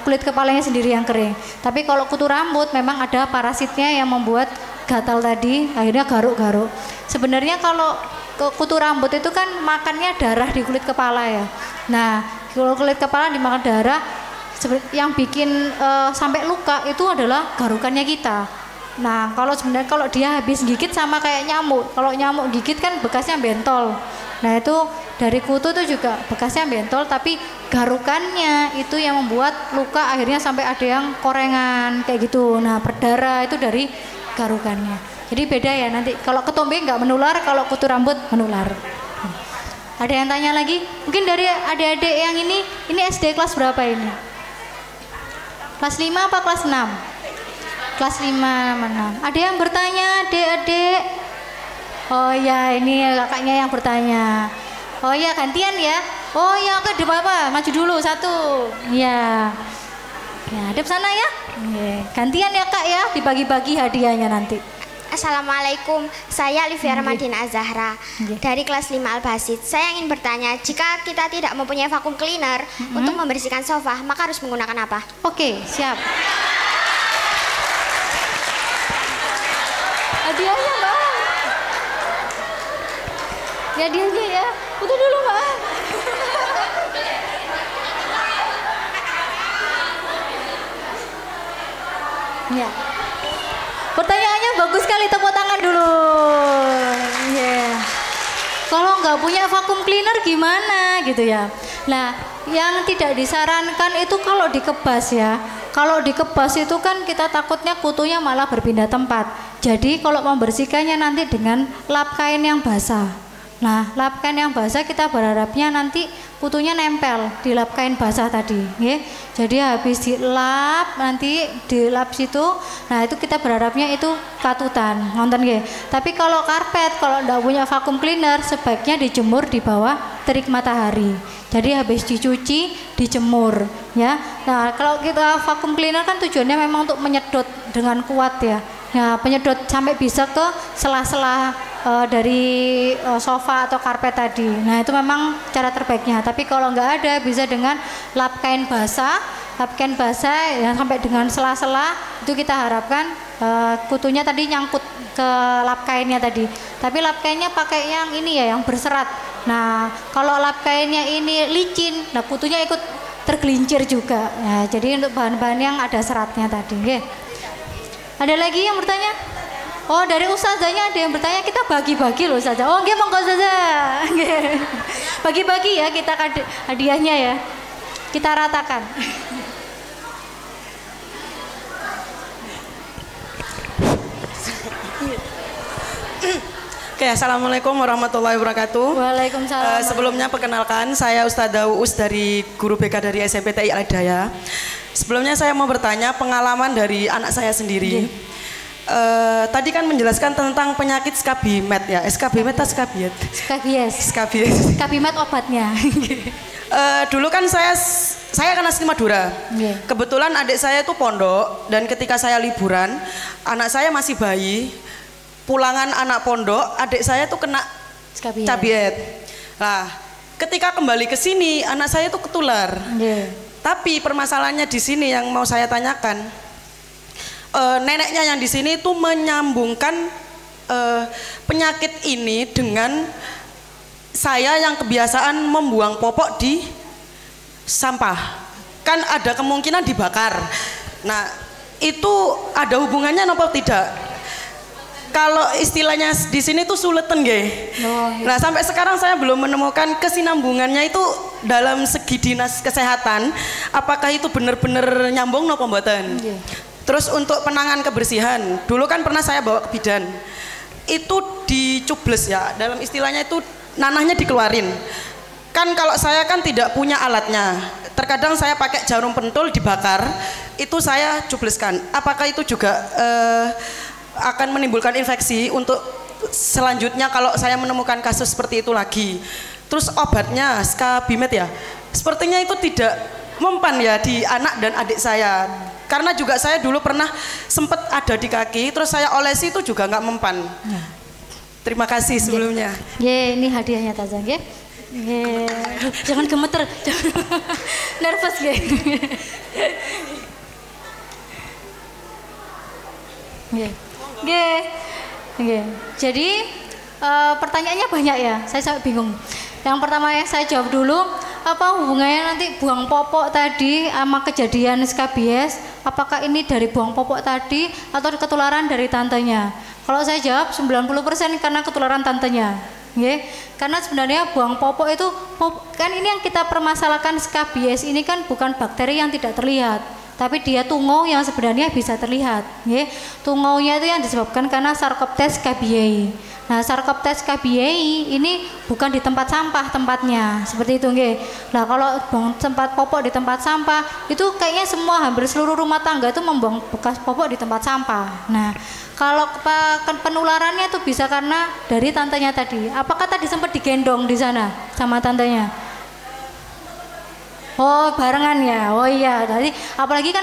kulit kepalanya sendiri yang kering. Tapi kalau kutu rambut memang ada parasitnya yang membuat gatal tadi, akhirnya garuk-garuk. Sebenarnya kalau kutu rambut itu kan makannya darah di kulit kepala ya. Nah, kalau kulit kepala dimakan darah, yang bikin sampai luka itu adalah garukannya kita. Nah, kalau sebenarnya kalau dia habis gigit sama kayak nyamuk. Kalau nyamuk gigit kan bekasnya bentol. Nah, itu dari kutu itu juga bekasnya bentol, tapi garukannya itu yang membuat luka, akhirnya sampai ada yang korengan kayak gitu. Nah, berdarah itu dari garukannya. Jadi beda ya nanti. Kalau ketombe nggak menular, kalau kutu rambut menular. Ada yang tanya lagi? Mungkin dari adik-adik yang ini SD kelas berapa ini? Kelas 5 apa kelas 6? Kelas 5 mana? Ada yang bertanya, adik-adik? Oh ya, ini kakaknya yang bertanya. Oh ya, gantian ya. Oh ya, oke, apa? Maju dulu satu. Ya. Ya, hadap sana ya. Gantian ya Kak ya, dibagi-bagi hadiahnya nanti. Assalamualaikum, saya Livia Ramadina Azahra dari kelas 5 Al-Basit. Saya ingin bertanya, jika kita tidak mempunyai vakum cleaner untuk membersihkan sofa, maka harus menggunakan apa? Oke, siap. Hadiahnya, Mbak. Ya, hadiahnya ya. Foto dulu, Mbak. Ya. Pertanyaannya bagus sekali, tepuk tangan dulu. Kalau nggak punya vacuum cleaner gimana gitu ya. Nah, yang tidak disarankan itu kalau dikebas ya. Kalau dikebas itu kan kita takutnya kutunya malah berpindah tempat. Jadi kalau membersihkannya nanti dengan lap kain yang basah. Nah, lap kain yang basah kita berharapnya nanti kutunya nempel di lap kain basah tadi, ya. Jadi habis dilap nanti dilap situ, nah itu kita berharapnya itu katutan, ngonten ya. Tapi kalau karpet, kalau tidak punya vacuum cleaner, sebaiknya dijemur di bawah terik matahari. Jadi habis dicuci, dijemur, ya. Nah, kalau kita vacuum cleaner kan tujuannya memang untuk menyedot dengan kuat ya. Ya, penyedot sampai bisa ke sela-sela dari sofa atau karpet tadi. Nah, itu memang cara terbaiknya. Tapi kalau nggak ada, bisa dengan lap kain basah yang sampai dengan sela-sela, itu kita harapkan kutunya tadi nyangkut ke lap kainnya tadi. Tapi lap kainnya pakai yang ini ya, yang berserat. Nah, kalau lap kainnya ini licin, nah kutunya ikut tergelincir juga. Nah, jadi untuk bahan-bahan yang ada seratnya tadi. Okay. Ada lagi yang bertanya? Oh, dari ustazahnya ada yang bertanya, kita bagi-bagi loh ustazah. Oh, nggih monggo ustazah. Bagi-bagi ya kita hadiahnya ya. Kita ratakan. Oke, assalamualaikum warahmatullahi wabarakatuh. Waalaikumsalam. Sebelumnya perkenalkan, saya Ustadzah Uus dari guru BK dari SMP TI Al-Hidayah. Sebelumnya saya mau bertanya pengalaman dari anak saya sendiri. Tadi kan menjelaskan tentang penyakit skabimet ya. Skabimet atau skabiet? Skabies. Skabimet obatnya. Dulu kan saya kan asli Madura. Kebetulan adik saya itu pondok, dan ketika saya liburan, anak saya masih bayi. Pulangan anak pondok, adik saya tuh kena skabiet. Nah, ketika kembali ke sini, anak saya tuh ketular. Tapi permasalahannya di sini yang mau saya tanyakan, neneknya yang di sini itu menyambungkan penyakit ini dengan saya yang kebiasaan membuang popok di sampah. Kan ada kemungkinan dibakar. Nah, itu ada hubungannya apa tidak? Kalau istilahnya di sini tuh suleten nggih. Nah, sampai sekarang saya belum menemukan kesinambungannya itu dalam segi dinas kesehatan, apakah itu benar-benar nyambung napa mboten? Terus untuk penanganan kebersihan, dulu kan pernah saya bawa ke bidan. Itu dicubles ya, dalam istilahnya itu nanahnya dikeluarin. Kan kalau saya kan tidak punya alatnya. Terkadang saya pakai jarum pentul dibakar, itu saya cubleskan. Apakah itu juga akan menimbulkan infeksi untuk selanjutnya kalau saya menemukan kasus seperti itu lagi? Terus obatnya skabimet ya, sepertinya itu tidak mempan ya di anak dan adik saya, karena juga saya dulu pernah sempat ada di kaki, terus saya olesi itu juga nggak mempan. Terima kasih sebelumnya. Ini hadiahnya Tazah. Jangan gemeter, nervous Jadi pertanyaannya banyak ya, saya sangat bingung. Yang pertama yang saya jawab dulu, apa hubungannya nanti buang popok tadi sama kejadian skabies? Apakah ini dari buang popok tadi atau ketularan dari tantenya? Kalau saya jawab 90% karena ketularan tantenya. Karena sebenarnya buang popok itu kan ini yang kita permasalahkan, skabies ini kan bukan bakteri yang tidak terlihat, tapi dia tungau yang sebenarnya bisa terlihat. Tungaunya itu yang disebabkan karena Sarcoptes scabiei. Nah, Sarcoptes scabiei ini bukan di tempat sampah tempatnya, seperti itu Nah, kalau buang tempat popok di tempat sampah, itu kayaknya hampir seluruh rumah tangga itu membuang bekas popok di tempat sampah. Nah, kalau penularannya itu bisa karena dari tantenya tadi. Apakah tadi sempat digendong di sana sama tantenya? Oh barengan ya, oh iya. Tadi apalagi kan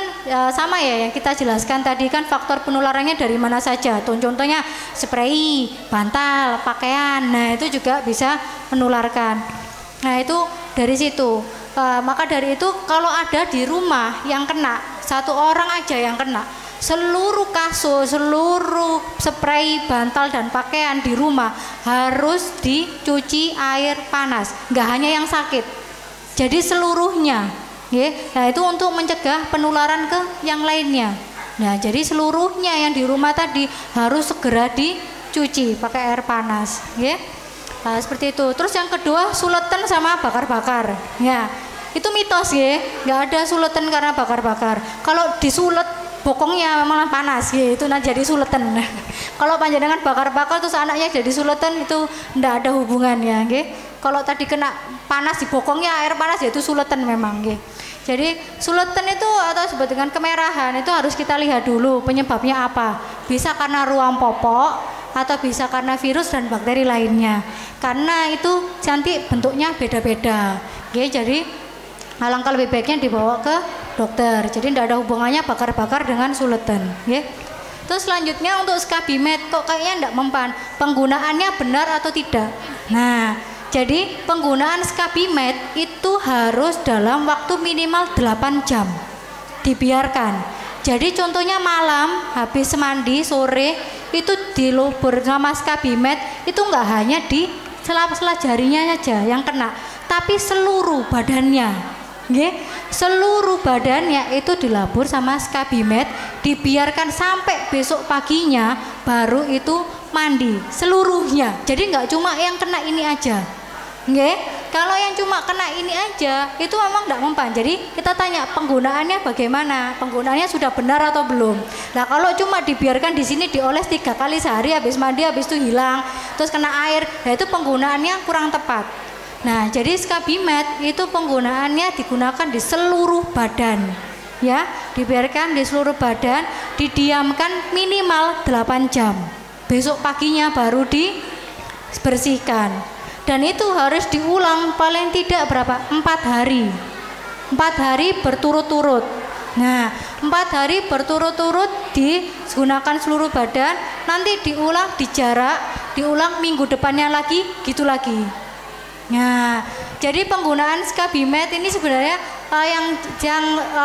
sama ya yang kita jelaskan tadi kan faktor penularannya dari mana saja. Contohnya spray, bantal, pakaian. Nah itu juga bisa menularkan. Nah itu dari situ. Maka dari itu kalau ada di rumah yang kena, satu orang aja yang kena, seluruh kasur, seluruh spray, bantal dan pakaian di rumah harus dicuci air panas. Nggak hanya yang sakit. Jadi seluruhnya, ya. Nah itu untuk mencegah penularan ke yang lainnya. Nah jadi seluruhnya yang di rumah tadi harus segera dicuci pakai air panas, ya. Nah, seperti itu. Terus yang kedua suletan sama bakar-bakar, ya. Itu mitos ya, nggak ada suletan karena bakar-bakar. Kalau disulet bokongnya malah panas, ya itu jadi suletan. Kalau panjenengan bakar-bakar terus anaknya jadi suletan itu nggak ada hubungannya, ya. Kalau tadi kena panas di bokongnya air panas ya itu suletan memang gitu. Jadi suletan itu atau disebut dengan kemerahan itu harus kita lihat dulu penyebabnya apa. Bisa karena ruam popok atau bisa karena virus dan bakteri lainnya. Karena itu nanti bentuknya beda-beda. Jadi alangkah lebih baiknya dibawa ke dokter. Jadi tidak ada hubungannya bakar-bakar dengan suletan. Terus selanjutnya untuk Skabimed kok kayaknya tidak mempan. Penggunaannya benar atau tidak? Nah. Jadi penggunaan Skabimed itu harus dalam waktu minimal 8 jam dibiarkan. Jadi contohnya malam habis mandi sore itu dilubur sama Skabimed itu enggak hanya di sela-sela jarinya saja yang kena, tapi seluruh badannya. Seluruh badannya itu dilabur sama Skabimed, dibiarkan sampai besok paginya baru itu mandi seluruhnya. Jadi enggak cuma yang kena ini aja. Kalau yang cuma kena ini aja itu memang tidak mempan. Jadi kita tanya penggunaannya bagaimana, penggunaannya sudah benar atau belum. Nah kalau cuma dibiarkan di sini dioles 3 kali sehari habis mandi habis itu hilang terus kena air, nah itu penggunaannya kurang tepat. Nah jadi Skabimed itu penggunaannya digunakan di seluruh badan, ya dibiarkan di seluruh badan, didiamkan minimal 8 jam. Besok paginya baru dibersihkan. Dan itu harus diulang paling tidak berapa? 4 hari. 4 hari berturut-turut. Nah, 4 hari berturut-turut digunakan seluruh badan, nanti diulang di jarak, diulang minggu depannya lagi, gitu lagi. Nah, jadi penggunaan Skabimed ini sebenarnya yang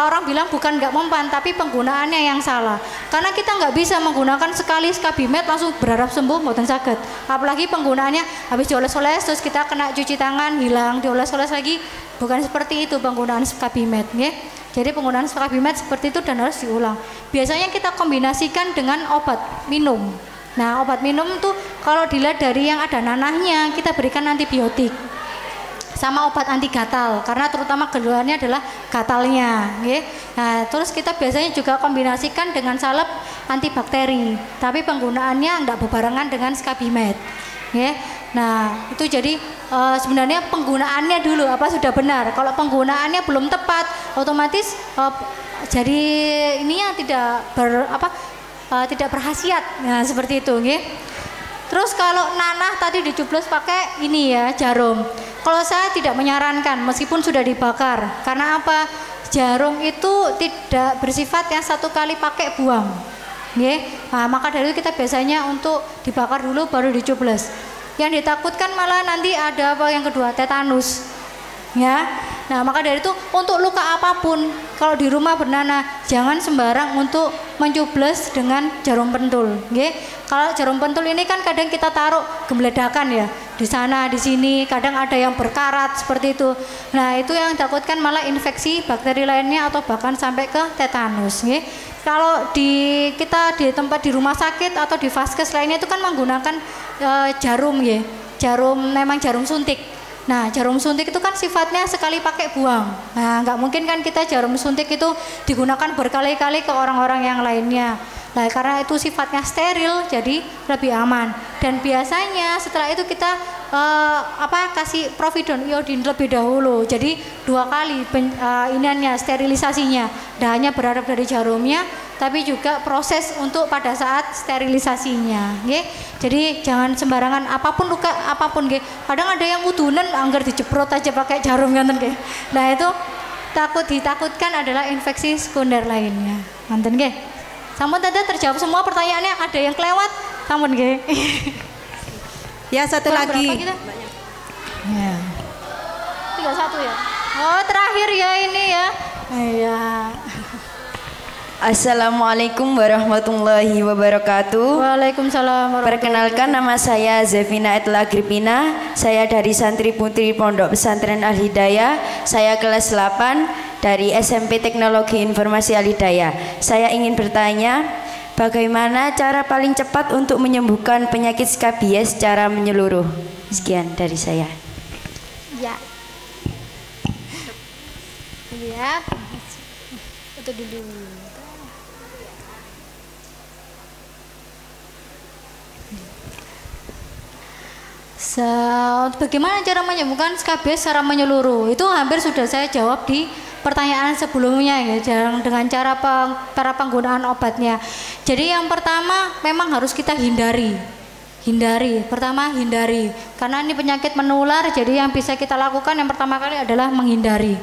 orang bilang bukan nggak mempan, tapi penggunaannya yang salah. Karena kita nggak bisa menggunakan sekali Skabimed langsung berharap sembuh, mboten saged. Apalagi penggunaannya habis dioles-oles terus kita kena cuci tangan hilang, dioles-oles lagi. Bukan seperti itu penggunaan Skabimed, ya. Jadi penggunaan Skabimed seperti itu dan harus diulang. Biasanya kita kombinasikan dengan obat minum. Nah, obat minum tuh kalau dilihat dari yang ada nanahnya, kita berikan antibiotik sama obat anti gatal karena terutama keluarnya adalah gatalnya, ya. Nah, terus kita biasanya juga kombinasikan dengan salep antibakteri, tapi penggunaannya enggak berbarengan dengan Skabimed, ya. Nah, itu jadi sebenarnya penggunaannya dulu apa sudah benar. Kalau penggunaannya belum tepat, otomatis jadi ininya tidak berkhasiat. Nah, seperti itu, ya. Terus kalau nanah tadi dicoblos pakai ini ya jarum. Kalau saya tidak menyarankan meskipun sudah dibakar. Karena apa? Jarum itu tidak bersifat yang satu kali pakai buang. Nah, maka dari itu kita biasanya untuk dibakar dulu baru dicoblos. Yang ditakutkan malah nanti ada apa yang kedua, tetanus. Ya. Nah, maka dari itu untuk luka apapun kalau di rumah bernanah jangan sembarang untuk mencoblos dengan jarum pentul, nggih. Kalau jarum pentul ini kan kadang kita taruh gembledakan ya, di sana di sini, kadang ada yang berkarat seperti itu. Nah, itu yang takutkan malah infeksi bakteri lainnya atau bahkan sampai ke tetanus, nggih. Kalau kita di tempat di rumah sakit atau di vaskes lainnya itu kan menggunakan jarum ya, memang jarum suntik. Nah, jarum suntik itu kan sifatnya sekali pakai buang. Nah, nggak mungkin kan kita jarum suntik itu digunakan berkali-kali ke orang-orang yang lainnya. Nah, karena itu sifatnya steril, jadi lebih aman. Dan biasanya setelah itu kita kasih providon iodin lebih dahulu. Jadi 2 kali sterilisasinya. Tidak hanya berharap dari jarumnya, tapi juga proses untuk pada saat sterilisasinya, nggih. Jadi jangan sembarangan apapun luka apapun, nggih. Kadang ada yang udunan anggar dijeprot aja pakai jarum ngoten nggih. Nah, itu ditakutkan adalah infeksi sekunder lainnya. Manten nggih. Sampun tadi terjawab semua pertanyaannya, ada yang kelewat? Sampun nggih. Ya, satu lagi. Ya. 31 ya. Oh, terakhir ya ini ya. Iya. Assalamualaikum warahmatullahi wabarakatuh. Waalaikumsalam. Perkenalkan, nama saya Zevina Etla Agripina. Saya dari Santri Putri Pondok Pesantren Al Hidayah. Saya kelas 8 dari SMP Teknologi Informasi Al Hidayah. Saya ingin bertanya, bagaimana cara paling cepat untuk menyembuhkan penyakit skabies secara menyeluruh? Sekian dari saya. Ya. Iya. Itu dulu. Bagaimana cara menyembuhkan skabies secara menyeluruh? Itu hampir sudah saya jawab di pertanyaan sebelumnya ya, dengan cara penggunaan obatnya. Jadi yang pertama memang harus kita hindari. Pertama hindari, karena ini penyakit menular. Jadi yang bisa kita lakukan yang pertama kali adalah menghindari.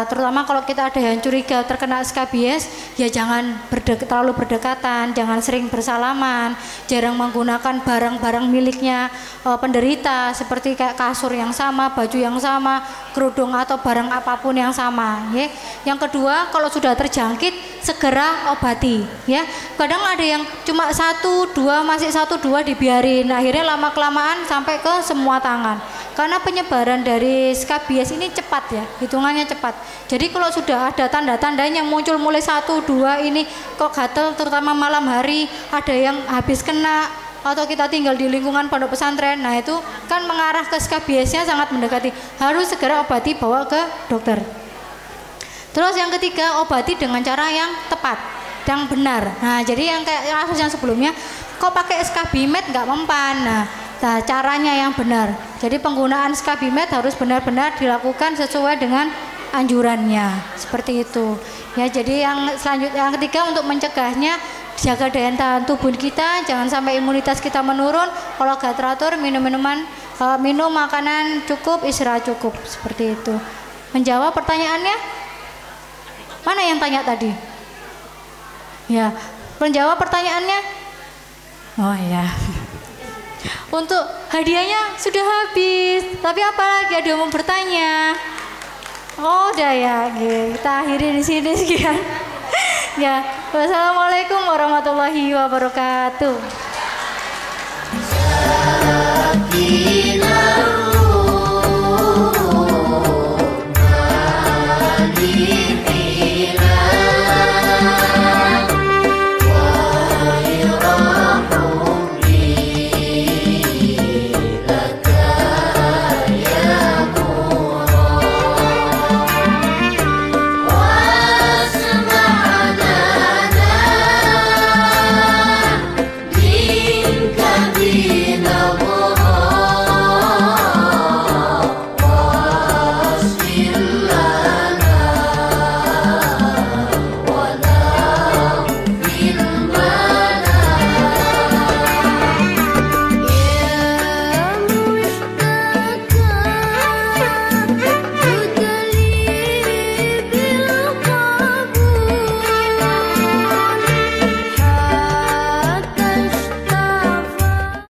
Terutama kalau kita ada yang curiga terkena skabies, ya jangan terlalu berdekatan, jangan sering bersalaman, jarang menggunakan barang-barang miliknya penderita seperti kayak kasur yang sama, baju yang sama, kerudung atau barang apapun yang sama. Ya. Yang kedua, kalau sudah terjangkit segera obati. Ya, kadang ada yang cuma 1-2 masih 1-2 dibiarin, akhirnya lama kelamaan sampai ke semua tangan. Karena penyebaran dari skabies ini cepat ya, hitungannya cepat. Jadi kalau sudah ada tanda-tandanya muncul mulai 1-2 ini kok gatel, terutama malam hari, ada yang habis kena atau kita tinggal di lingkungan pondok pesantren, nah itu kan mengarah ke skabiesnya sangat mendekati. Harus segera obati, bawa ke dokter. Terus yang ketiga, obati dengan cara yang tepat, yang benar. Nah jadi yang kayak kasus yang sebelumnya, kok pakai Skabimed nggak mempan. Nah, caranya yang benar. Jadi penggunaan Skabimed harus benar-benar dilakukan sesuai dengan anjurannya. Seperti itu. Ya, jadi yang selanjutnya, yang ketiga untuk mencegahnya, jaga daya tahan tubuh kita, jangan sampai imunitas kita menurun. Kalau gak teratur, minum makanan cukup, istirahat cukup. Seperti itu. Menjawab pertanyaannya? Mana yang tanya tadi? Ya, menjawab pertanyaannya? Oh ya. Untuk hadiahnya sudah habis, tapi apalagi ada yang mau bertanya? Oh udah ya, kita akhiri di sini sekian. Ya, wassalamualaikum warahmatullahi wabarakatuh.